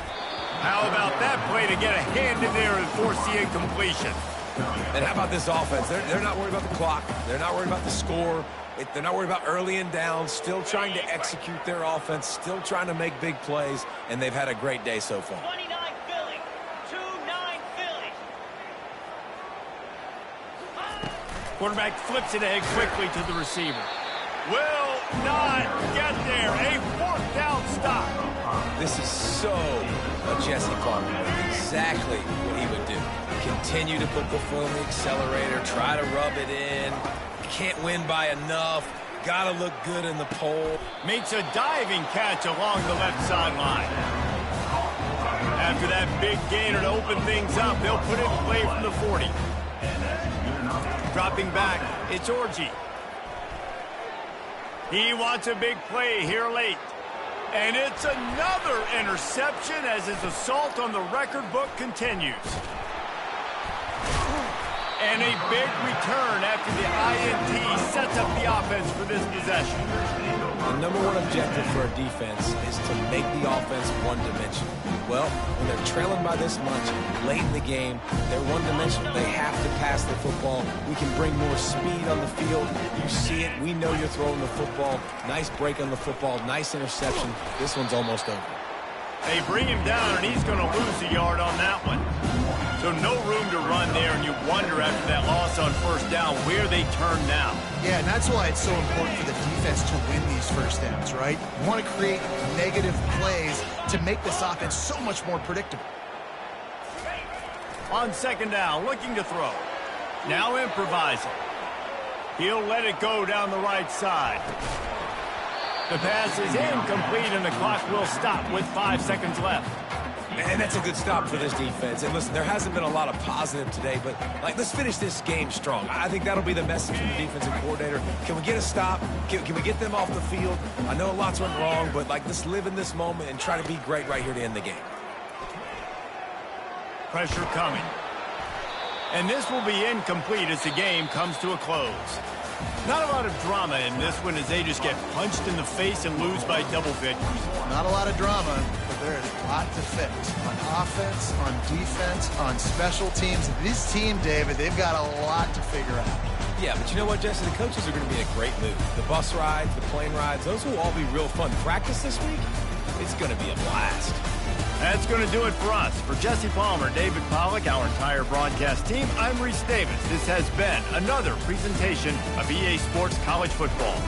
How about that play to get a hand in there and force the incompletion? And how about this offense? They're not worried about the clock. They're not worried about the score. They're not worried about early and down. Still trying to execute their offense. Still trying to make big plays. And they've had a great day so far. 29 Philly. 2-9 Philly. Quarterback flips it ahead quickly to the receiver. Will not get there. A 4th down stop. This is so a Jesse Palmer. Exactly what he would do. Continue to put the foot on the accelerator. Try to rub it in. Can't win by enough. Gotta look good in the pole. Makes a diving catch along the left sideline. After that big gainer to open things up, they'll put it in play from the 40. Dropping back, it's Orji. He wants a big play here late. And it's another interception as his assault on the record book continues. And a big return after the INT sets up the offense for this possession. The number one objective for a defense is to make the offense one-dimensional. Well, when they're trailing by this much, late in the game, they're one-dimensional. They have to pass the football. We can bring more speed on the field. You see it. We know you're throwing the football. Nice break on the football. Nice interception. This one's almost over. They bring him down, and he's going to lose a yard on that one. So no room to run there, and you wonder after that loss on 1st down where they turn now. Yeah, and that's why it's so important for the defense to win these 1st downs, right? You want to create negative plays to make this offense so much more predictable. On 2nd down, looking to throw. Now improvising. He'll let it go down the right side. The pass is incomplete, and the clock will stop with 5 seconds left. Man, that's a good stop for this defense. And listen, there hasn't been a lot of positive today, but let's finish this game strong. I think that'll be the message from the defensive coordinator. Can we get a stop? Can we get them off the field? I know lots went wrong, but let's live in this moment and try to be great right here to end the game. Pressure coming. And this will be incomplete as the game comes to a close. Not a lot of drama in this one as they just get punched in the face and lose by double figures. Not a lot of drama, but there is a lot to fix. On offense, on defense, on special teams. This team, David, they've got a lot to figure out. Yeah, but you know what, Jesse? The coaches are going to be in a great mood. The bus rides, the plane rides, those will all be real fun. Practice this week, it's going to be a blast. That's going to do it for us. For Jesse Palmer, David Pollack, our entire broadcast team, I'm Reese Davis. This has been another presentation of EA Sports College Football.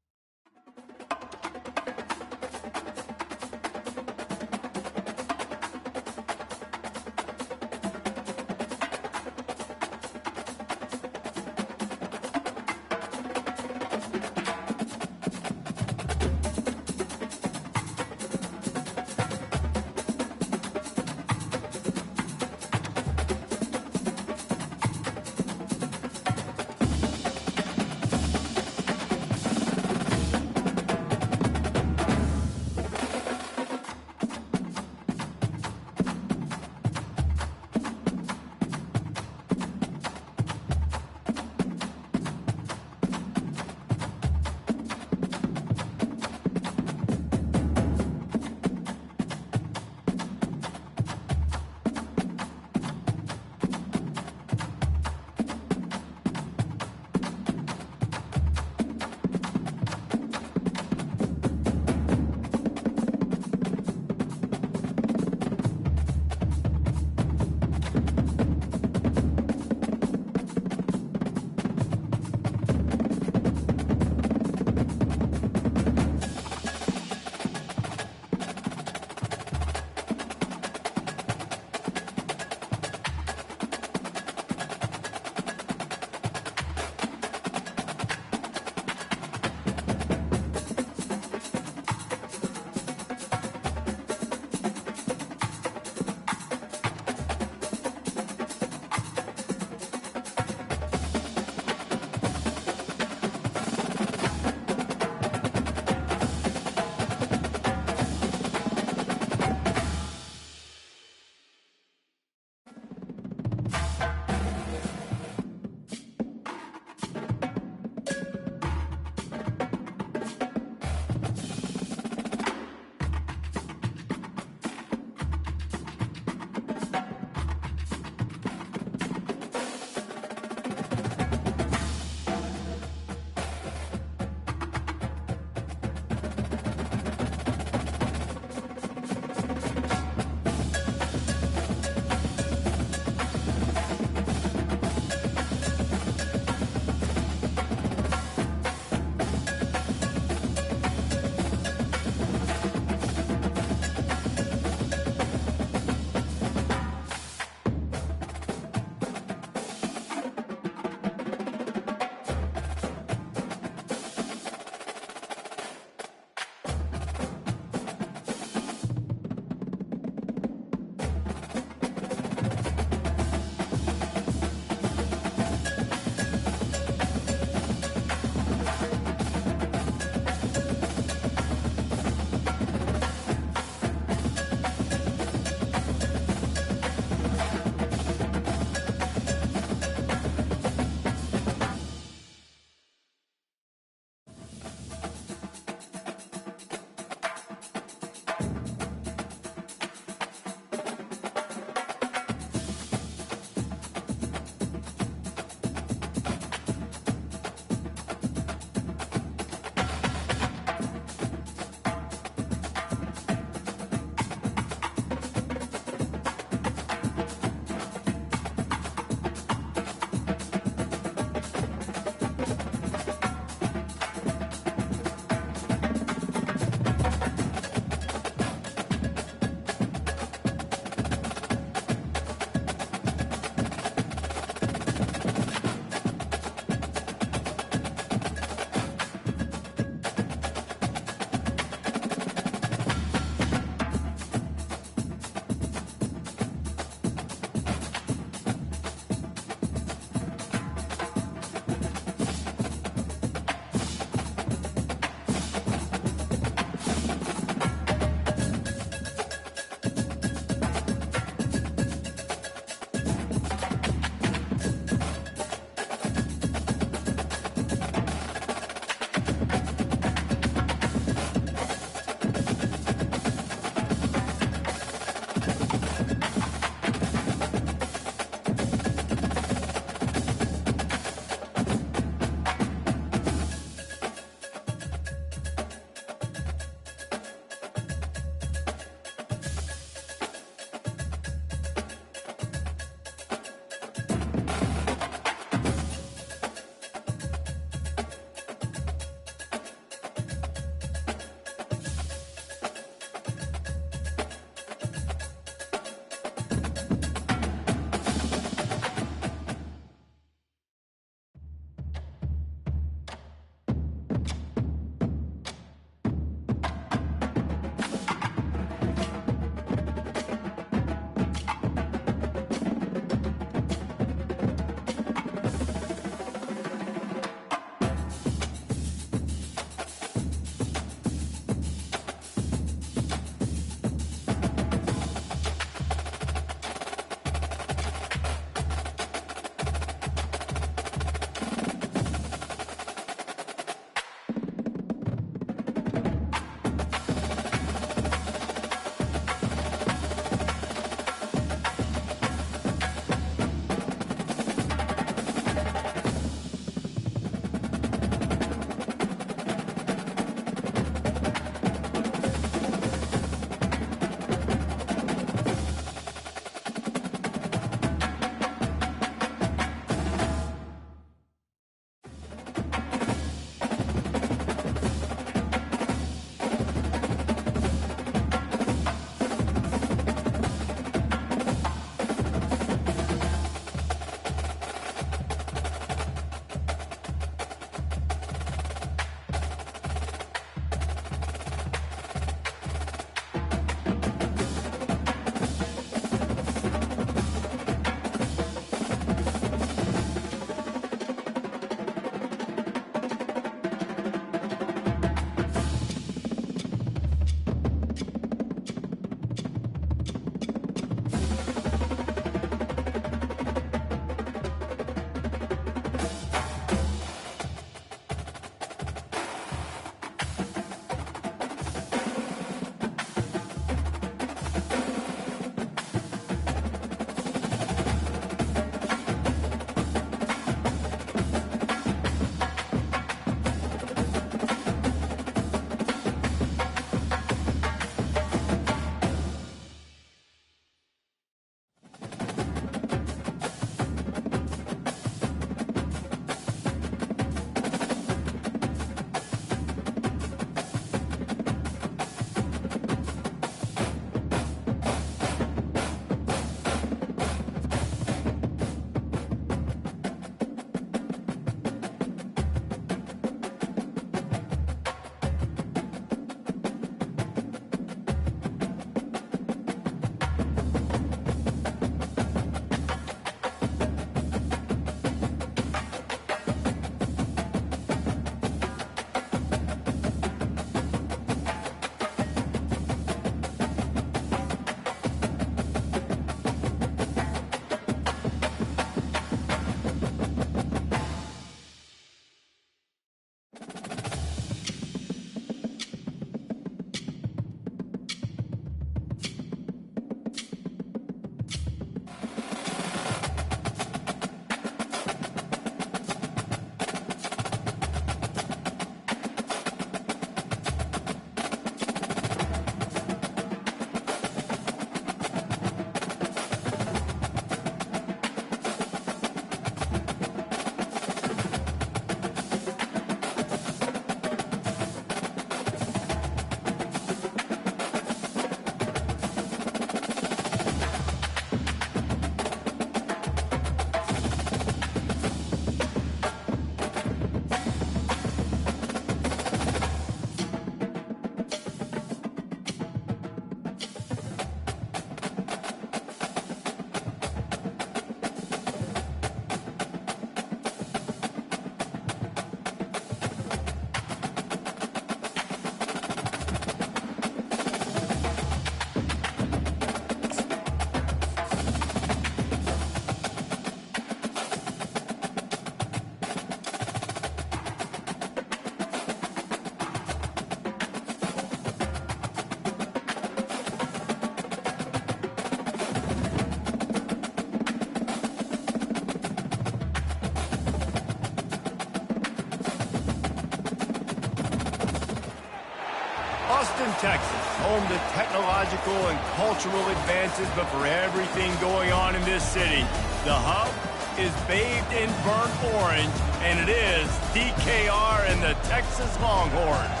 Austin, Texas, home to technological and cultural advances, but for everything going on in this city, the hub is bathed in burnt orange, and it is DKR and the Texas Longhorns.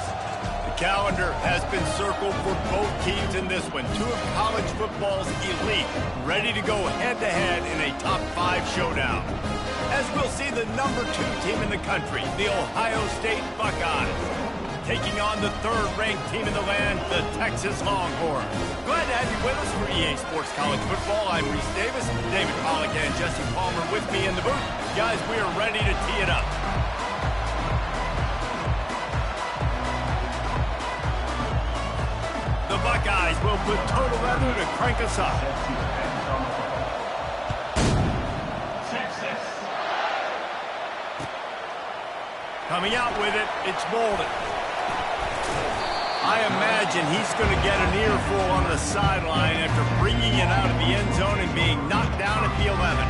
The calendar has been circled for both teams in this one. Two of college football's elite, ready to go head-to-head in a top 5 showdown. As we'll see the number 2 team in the country, the Ohio State Buckeyes, taking on the 3rd-ranked team in the land, the Texas Longhorns. Glad to have you with us for EA Sports College Football. I'm Reese Davis, David Pollack and Jesse Palmer with me in the booth. Guys, we are ready to tee it up. The Buckeyes will put total leather to crank us up. Coming out with it, it's Bolden. I imagine he's going to get an earful on the sideline after bringing it out of the end zone and being knocked down at the 11.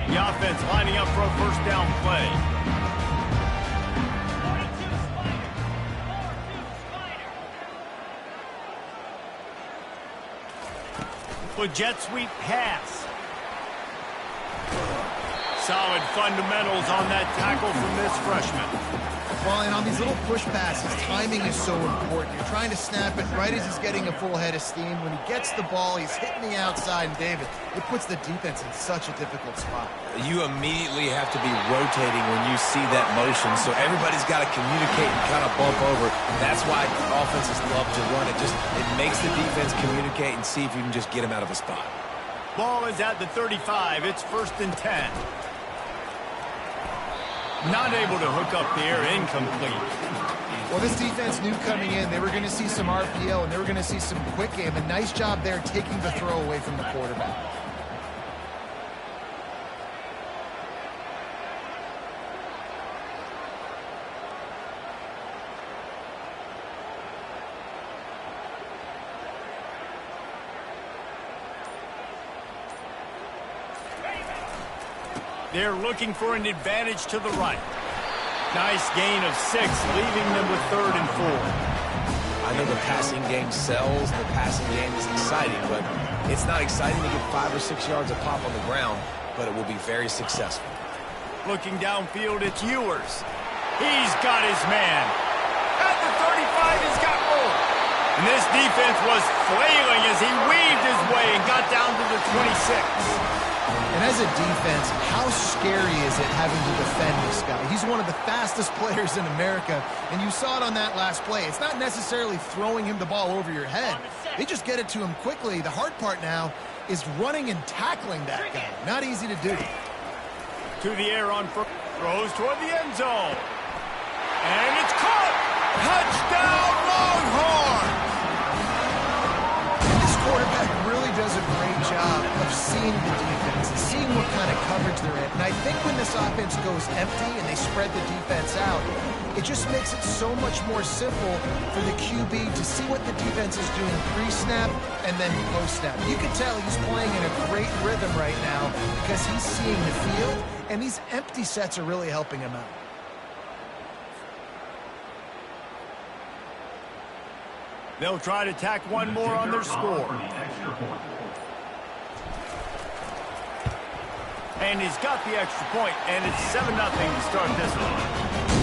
The offense lining up for a first down play. With jet sweep pass. Solid fundamentals on that tackle from this freshman. Well, and on these little push passes, timing is so important. You're trying to snap it right as he's getting a full head of steam. When he gets the ball, he's hitting the outside, and David, it puts the defense in such a difficult spot. You immediately have to be rotating when you see that motion, so everybody's got to communicate and kind of bump over. That's why offenses love to run it. It makes the defense communicate and see if you can just get him out of a spot. Ball is at the 35. It's 1st and 10. Not able to hook up there, incomplete. Well, this defense knew coming in they were going to see some RPO and they were going to see some quick game. A nice job there taking the throw away from the quarterback. They're looking for an advantage to the right. Nice gain of 6, leaving them with 3rd and 4. I know the passing game sells, the passing game is exciting, but it's not exciting to get 5 or 6 yards a pop on the ground, but it will be very successful. Looking downfield, it's Ewers. He's got his man. At the 35, he's got more. And this defense was flailing as he weaved his way and got down to the 26. And as a defense, how scary is it having to defend this guy? He's one of the fastest players in America, and you saw it on that last play. It's not necessarily throwing him the ball over your head. They just get it to him quickly. The hard part now is running and tackling that guy. Not easy to do. To the air on first, throws toward the end zone. And it's caught! Touchdown, Longhorns! This quarterback really does a great job of seeing the defense and seeing what kind of coverage they're in. And I think when this offense goes empty and they spread the defense out, it just makes it so much more simple for the QB to see what the defense is doing pre-snap and then post-snap. You can tell he's playing in a great rhythm right now because he's seeing the field, and these empty sets are really helping him out. They'll try to tack one more on their score. And he's got the extra point, and it's 7-0 to start this one.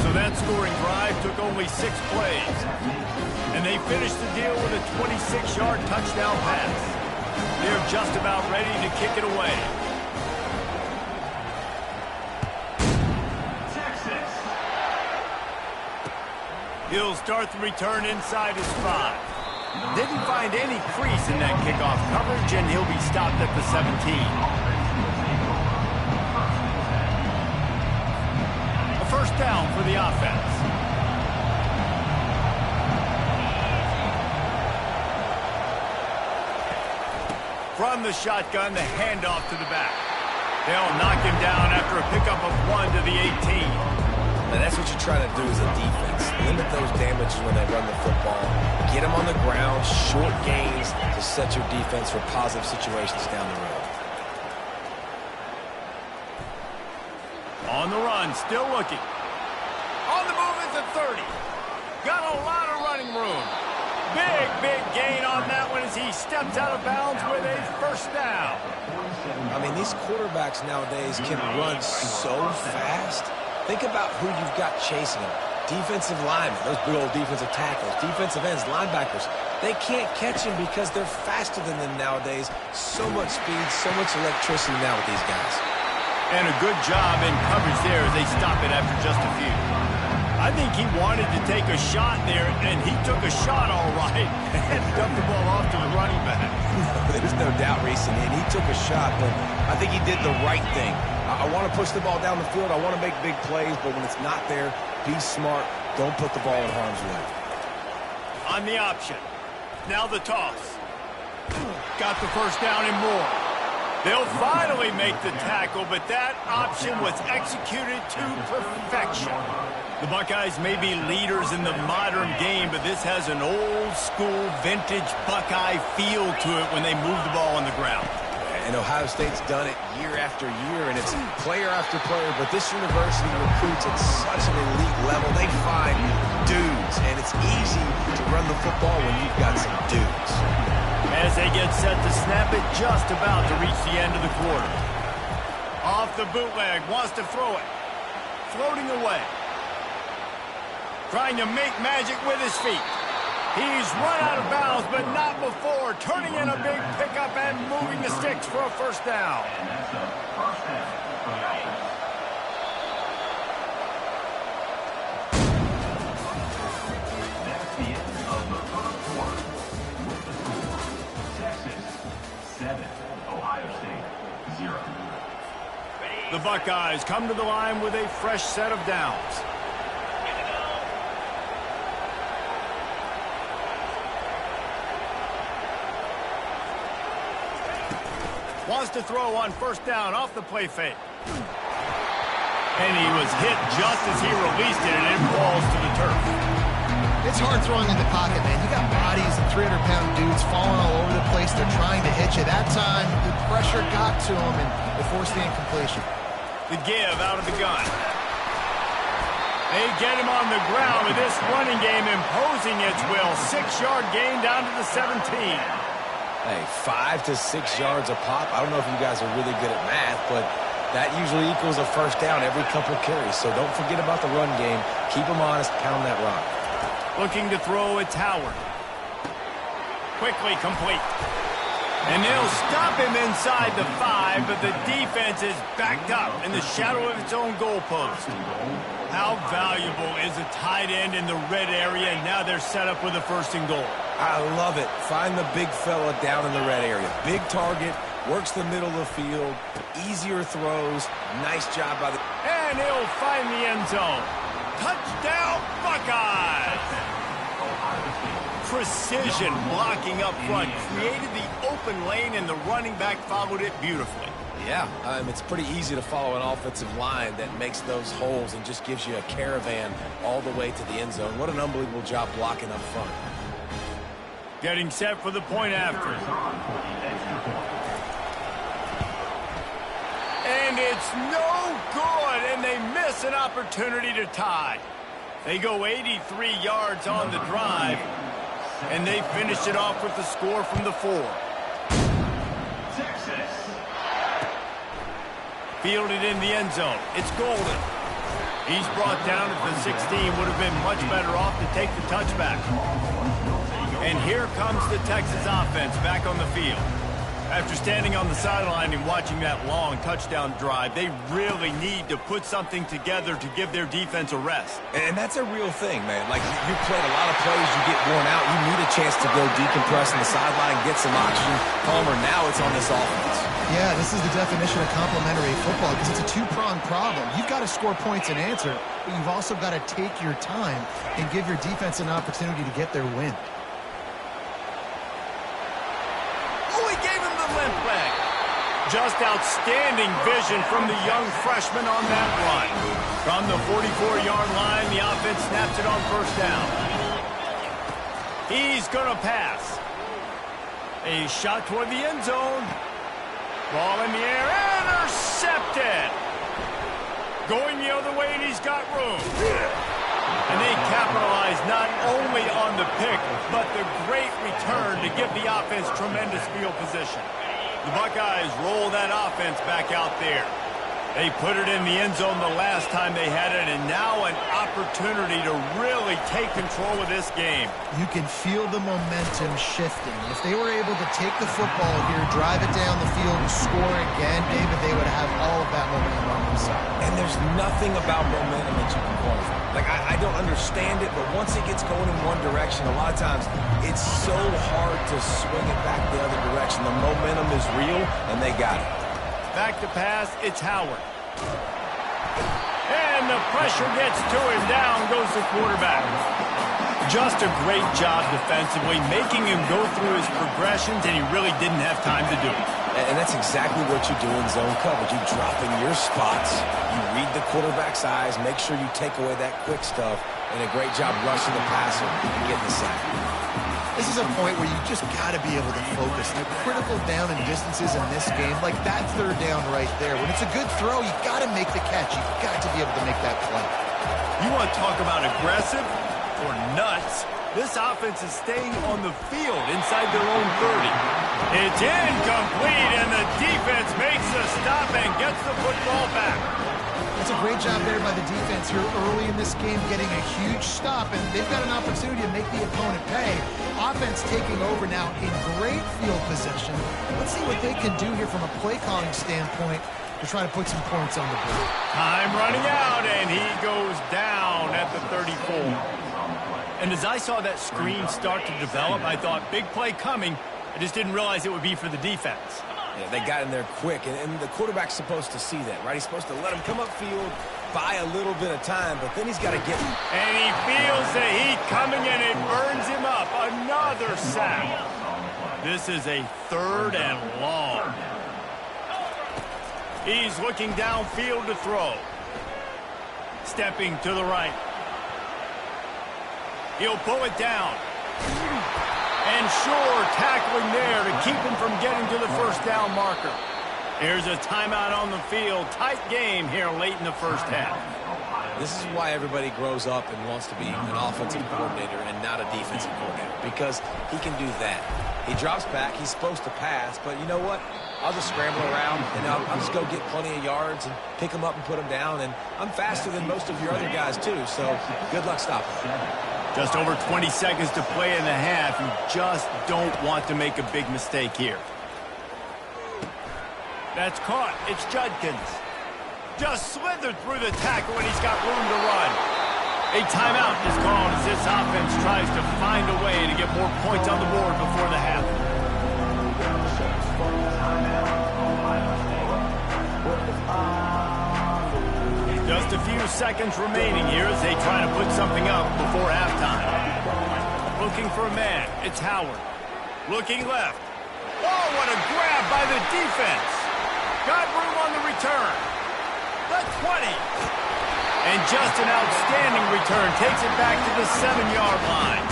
So that scoring drive took only 6 plays. And they finished the deal with a 26-yard touchdown pass. They're just about ready to kick it away. He'll start the return inside his 5. Didn't find any crease in that kickoff coverage, and he'll be stopped at the 17. A first down for the offense. From the shotgun, the handoff to the back. They'll knock him down after a pickup of 1 to the 18. And that's what you try to do as a defense. Limit those damages when they run the football. Get them on the ground, short gains to set your defense for positive situations down the road. On the run, still looking. On the move is the 30. Got a lot of running room. Big gain on that one as he steps out of bounds with a first down. I mean, these quarterbacks nowadays can run so fast. Think about who you've got chasing them. Defensive linemen, those big old defensive tackles, defensive ends, linebackers. They can't catch him because they're faster than them nowadays. So much speed, so much electricity now with these guys. And a good job in coverage there as they stop it after just a few. I think he wanted to take a shot there, and he took a shot all right and dumped the ball off to the running back. There's no doubt, Reese, and he took a shot, but I think he did the right thing. I want to push the ball down the field. I want to make big plays, but when it's not there, be smart. Don't put the ball in harm's way. On the option. Now the toss. Got the first down and more. They'll finally make the tackle, but that option was executed to perfection. The Buckeyes may be leaders in the modern game, but this has an old-school, vintage Buckeye feel to it when they move the ball on the ground. And Ohio State's done it year after year, and it's player after player, but this university recruits at such an elite level. They find dudes, and it's easy to run the football when you've got some dudes. As they get set to snap it, just about to reach the end of the quarter. Off the bootleg, wants to throw it. Floating away. Trying to make magic with his feet. He's run out of bounds, but not before. Turning in a big pickup and moving the sticks for a first down. And that's a first down for the offense. That's the end of the first quarter. With the score, Texas 7, Ohio State 0. The Buckeyes come to the line with a fresh set of downs. Wants to throw on first down off the play fake. And he was hit just as he released it, and it falls to the turf. It's hard throwing in the pocket, man. You got bodies and 300-pound dudes falling all over the place. They're trying to hit you. That time, the pressure got to him, and it forced the incompletion. The give out of the gun. They get him on the ground with this running game imposing its will. 6-yard gain down to the 17. Hey, 5 to 6 yards a pop. I don't know if you guys are really good at math, but that usually equals a first down every couple carries. So don't forget about the run game. Keep them honest. Pound that rock. Looking to throw, it's Howard. Quickly complete. And they'll stop him inside the 5, but the defense is backed up in the shadow of its own goalpost. How valuable is a tight end in the red area, and now they're set up with a first and goal. I love it. Find the big fella down in the red area. Big target, works the middle of the field, easier throws. Nice job by the... And he'll find the end zone. Touchdown, Buckeyes! Precision blocking up front created the open lane, and the running back followed it beautifully. Yeah, it's pretty easy to follow an offensive line that makes those holes and just gives you a caravan all the way to the end zone. What an unbelievable job blocking up front. Getting set for the point after. And it's no good, and they miss an opportunity to tie. They go 83 yards on the drive, and they finish it off with the score from the 4. Texas. Fielded in the end zone. It's Golden. He's brought down at the 16. Would have been much better off to take the touchback. And here comes the Texas offense back on the field. After standing on the sideline and watching that long touchdown drive, they really need to put something together to give their defense a rest. And that's a real thing, man. Like, you played a lot of plays, you get worn out, you need a chance to go decompress on the sideline, get some oxygen. Palmer, now it's on this offense. Yeah, this is the definition of complementary football because it's a two-pronged problem. You've got to score points and answer, but you've also got to take your time and give your defense an opportunity to get their win. Just outstanding vision from the young freshman on that run. From the 44-yard line, the offense snaps it on first down. He's going to pass. A shot toward the end zone. Ball in the air, intercepted. Going the other way, and he's got room. And they capitalize not only on the pick, but the great return to give the offense tremendous field position. The Buckeyes roll that offense back out there. They put it in the end zone the last time they had it, and now an opportunity to really take control of this game. You can feel the momentum shifting. If they were able to take the football here, drive it down the field, and score again, David, they would have all of that momentum on their side. And there's nothing about momentum that you can qualify. Like, I don't understand it, but once it gets going in one direction, a lot of times it's so hard to swing it back the other direction. The momentum is real, and they got it. Back to pass, it's Howard. And the pressure gets to him. Down goes the quarterback. Just a great job defensively, making him go through his progressions, and he really didn't have time to do it. And that's exactly what you do in zone coverage. You drop in your spots, you read the quarterback's eyes, make sure you take away that quick stuff, and a great job rushing the passer and getting the sack. This is a point where you just got to be able to focus. The critical down and distances in this game, like that third down right there. When it's a good throw, you got to make the catch. You got to be able to make that play. You want to talk about aggressive or nuts? This offense is staying on the field inside their own 30. It's incomplete, and the defense makes a stop and gets the football back. That's a great job there by the defense here early in this game, getting a huge stop, and they've got an opportunity to make the opponent pay. Offense taking over now in great field position. Let's see what they can do here from a play calling standpoint to try to put some points on the board. Time running out, and he goes down at the 34. And as I saw that screen start to develop, I thought, big play coming. I just didn't realize it would be for the defense. Yeah, they got in there quick, and the quarterback's supposed to see that, right? He's supposed to let him come upfield, buy a little bit of time, but then he's got to get him. And he feels the heat coming, and it burns him up. Another sack. This is a 3rd and long. He's looking downfield to throw. Stepping to the right. He'll pull it down. And Shore tackling there to keep him from getting to the first down marker. Here's a timeout on the field. Tight game here late in the first half. This is why everybody grows up and wants to be an offensive coordinator and not a defensive coordinator, because he can do that. He drops back. He's supposed to pass, but you know what? I'll just scramble around, and I'll just go get plenty of yards and pick them up and put them down, and I'm faster than most of your other guys, too, so good luck stopping. Just over 20 seconds to play in the half. You just don't want to make a big mistake here. That's caught. It's Judkins. Just slithered through the tackle, and he's got room to run. A timeout is called as this offense tries to find a way to get more points on the board before the half. Just a few seconds remaining here as they try to put something up before halftime. Looking for a man. It's Howard. Looking left. Oh, what a grab by the defense. Got room on the return. The 20. And just an outstanding return. Takes it back to the 7-yard line.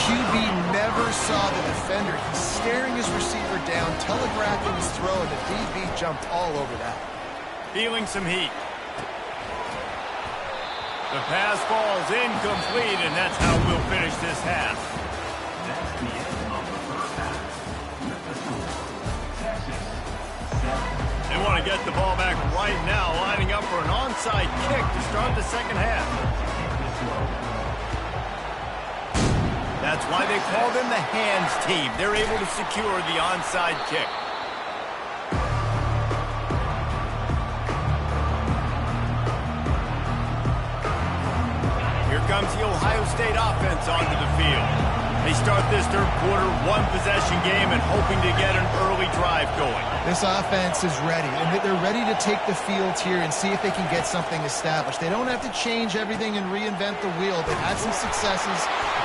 QB never saw the defender. He's staring his receiver down, telegraphing his throw, and the DB jumped all over that. Feeling some heat. The pass falls incomplete, and that's how we'll finish this half. That's the end of the first half. Texas, 7. They want to get the ball back right now, lining up for an onside kick to start the second half. That's why they call them the hands team. They're able to secure the onside kick. Here comes the Ohio State offense onto the field. They start this third quarter one-possession game and hoping to get an early drive going. This offense is ready, and they're ready to take the field here and see if they can get something established. They don't have to change everything and reinvent the wheel. They've had some successes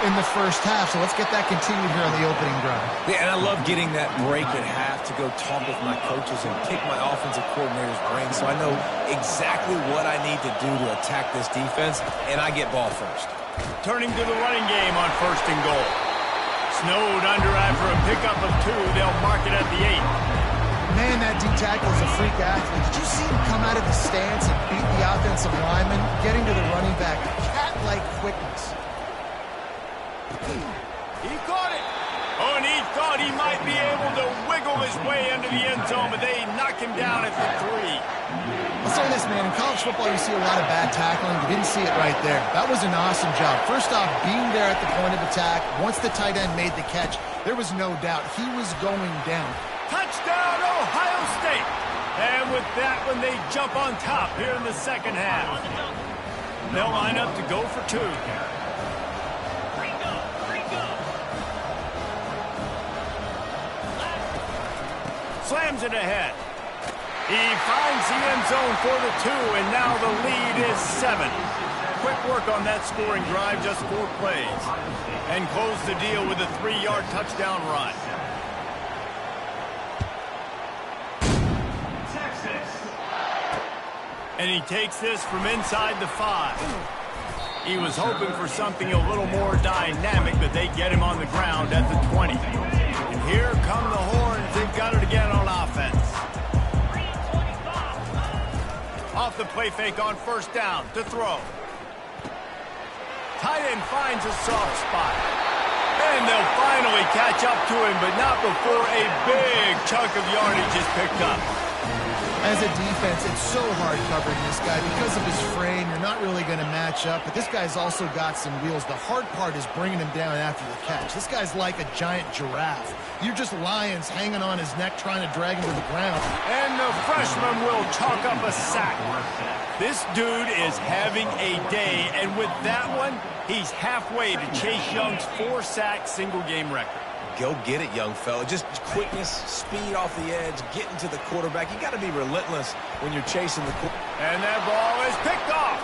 in the first half, so let's get that continued here on the opening drive. Yeah, and I love getting that break at half to go talk with my coaches and pick my offensive coordinator's brain so I know exactly what I need to do to attack this defense, and I get ball first. Turning to the running game on 1st and goal. Snowed under after a pickup of 2. They'll mark it at the 8. Man, that D-tackle is a freak athlete. Did you see him come out of the stance and beat the offensive lineman, getting to the running back? Cat-like quickness. He caught it. Oh, and he thought he might be able to wiggle his way into the end zone, but they knock him down at the 3. I'll say this, man. In college football, you see a lot of bad tackling. You didn't see it right there. That was an awesome job. First off, being there at the point of attack. Once the tight end made the catch, there was no doubt he was going down. Touchdown, Ohio State. And with that one, they jump on top here in the second half. They'll line up to go for 2. Slams it ahead. He finds the end zone for the 2, and now the lead is 7. Quick work on that scoring drive, just 4 plays. And close the deal with a 3-yard touchdown run. And he takes this from inside the 5. He was hoping for something a little more dynamic, but they get him on the ground at the 20. And here come the horns. They've got it again on offense. Off the play fake on first down to throw. Tight end finds a soft spot. And they'll finally catch up to him, but not before a big chunk of yardage is picked up. As a defense, it's so hard covering this guy. Because of his frame, you're not really going to match up. But this guy's also got some wheels. The hard part is bringing him down after the catch. This guy's like a giant giraffe. You're just lions hanging on his neck trying to drag him to the ground. And the freshman will chalk up a sack. This dude is having a day. And with that one, he's halfway to Chase Young's 4-sack single-game record. Go get it, young fella. Just quickness, speed off the edge, getting to the quarterback. You got to be relentless when you're chasing the quarterback. And that ball is picked off.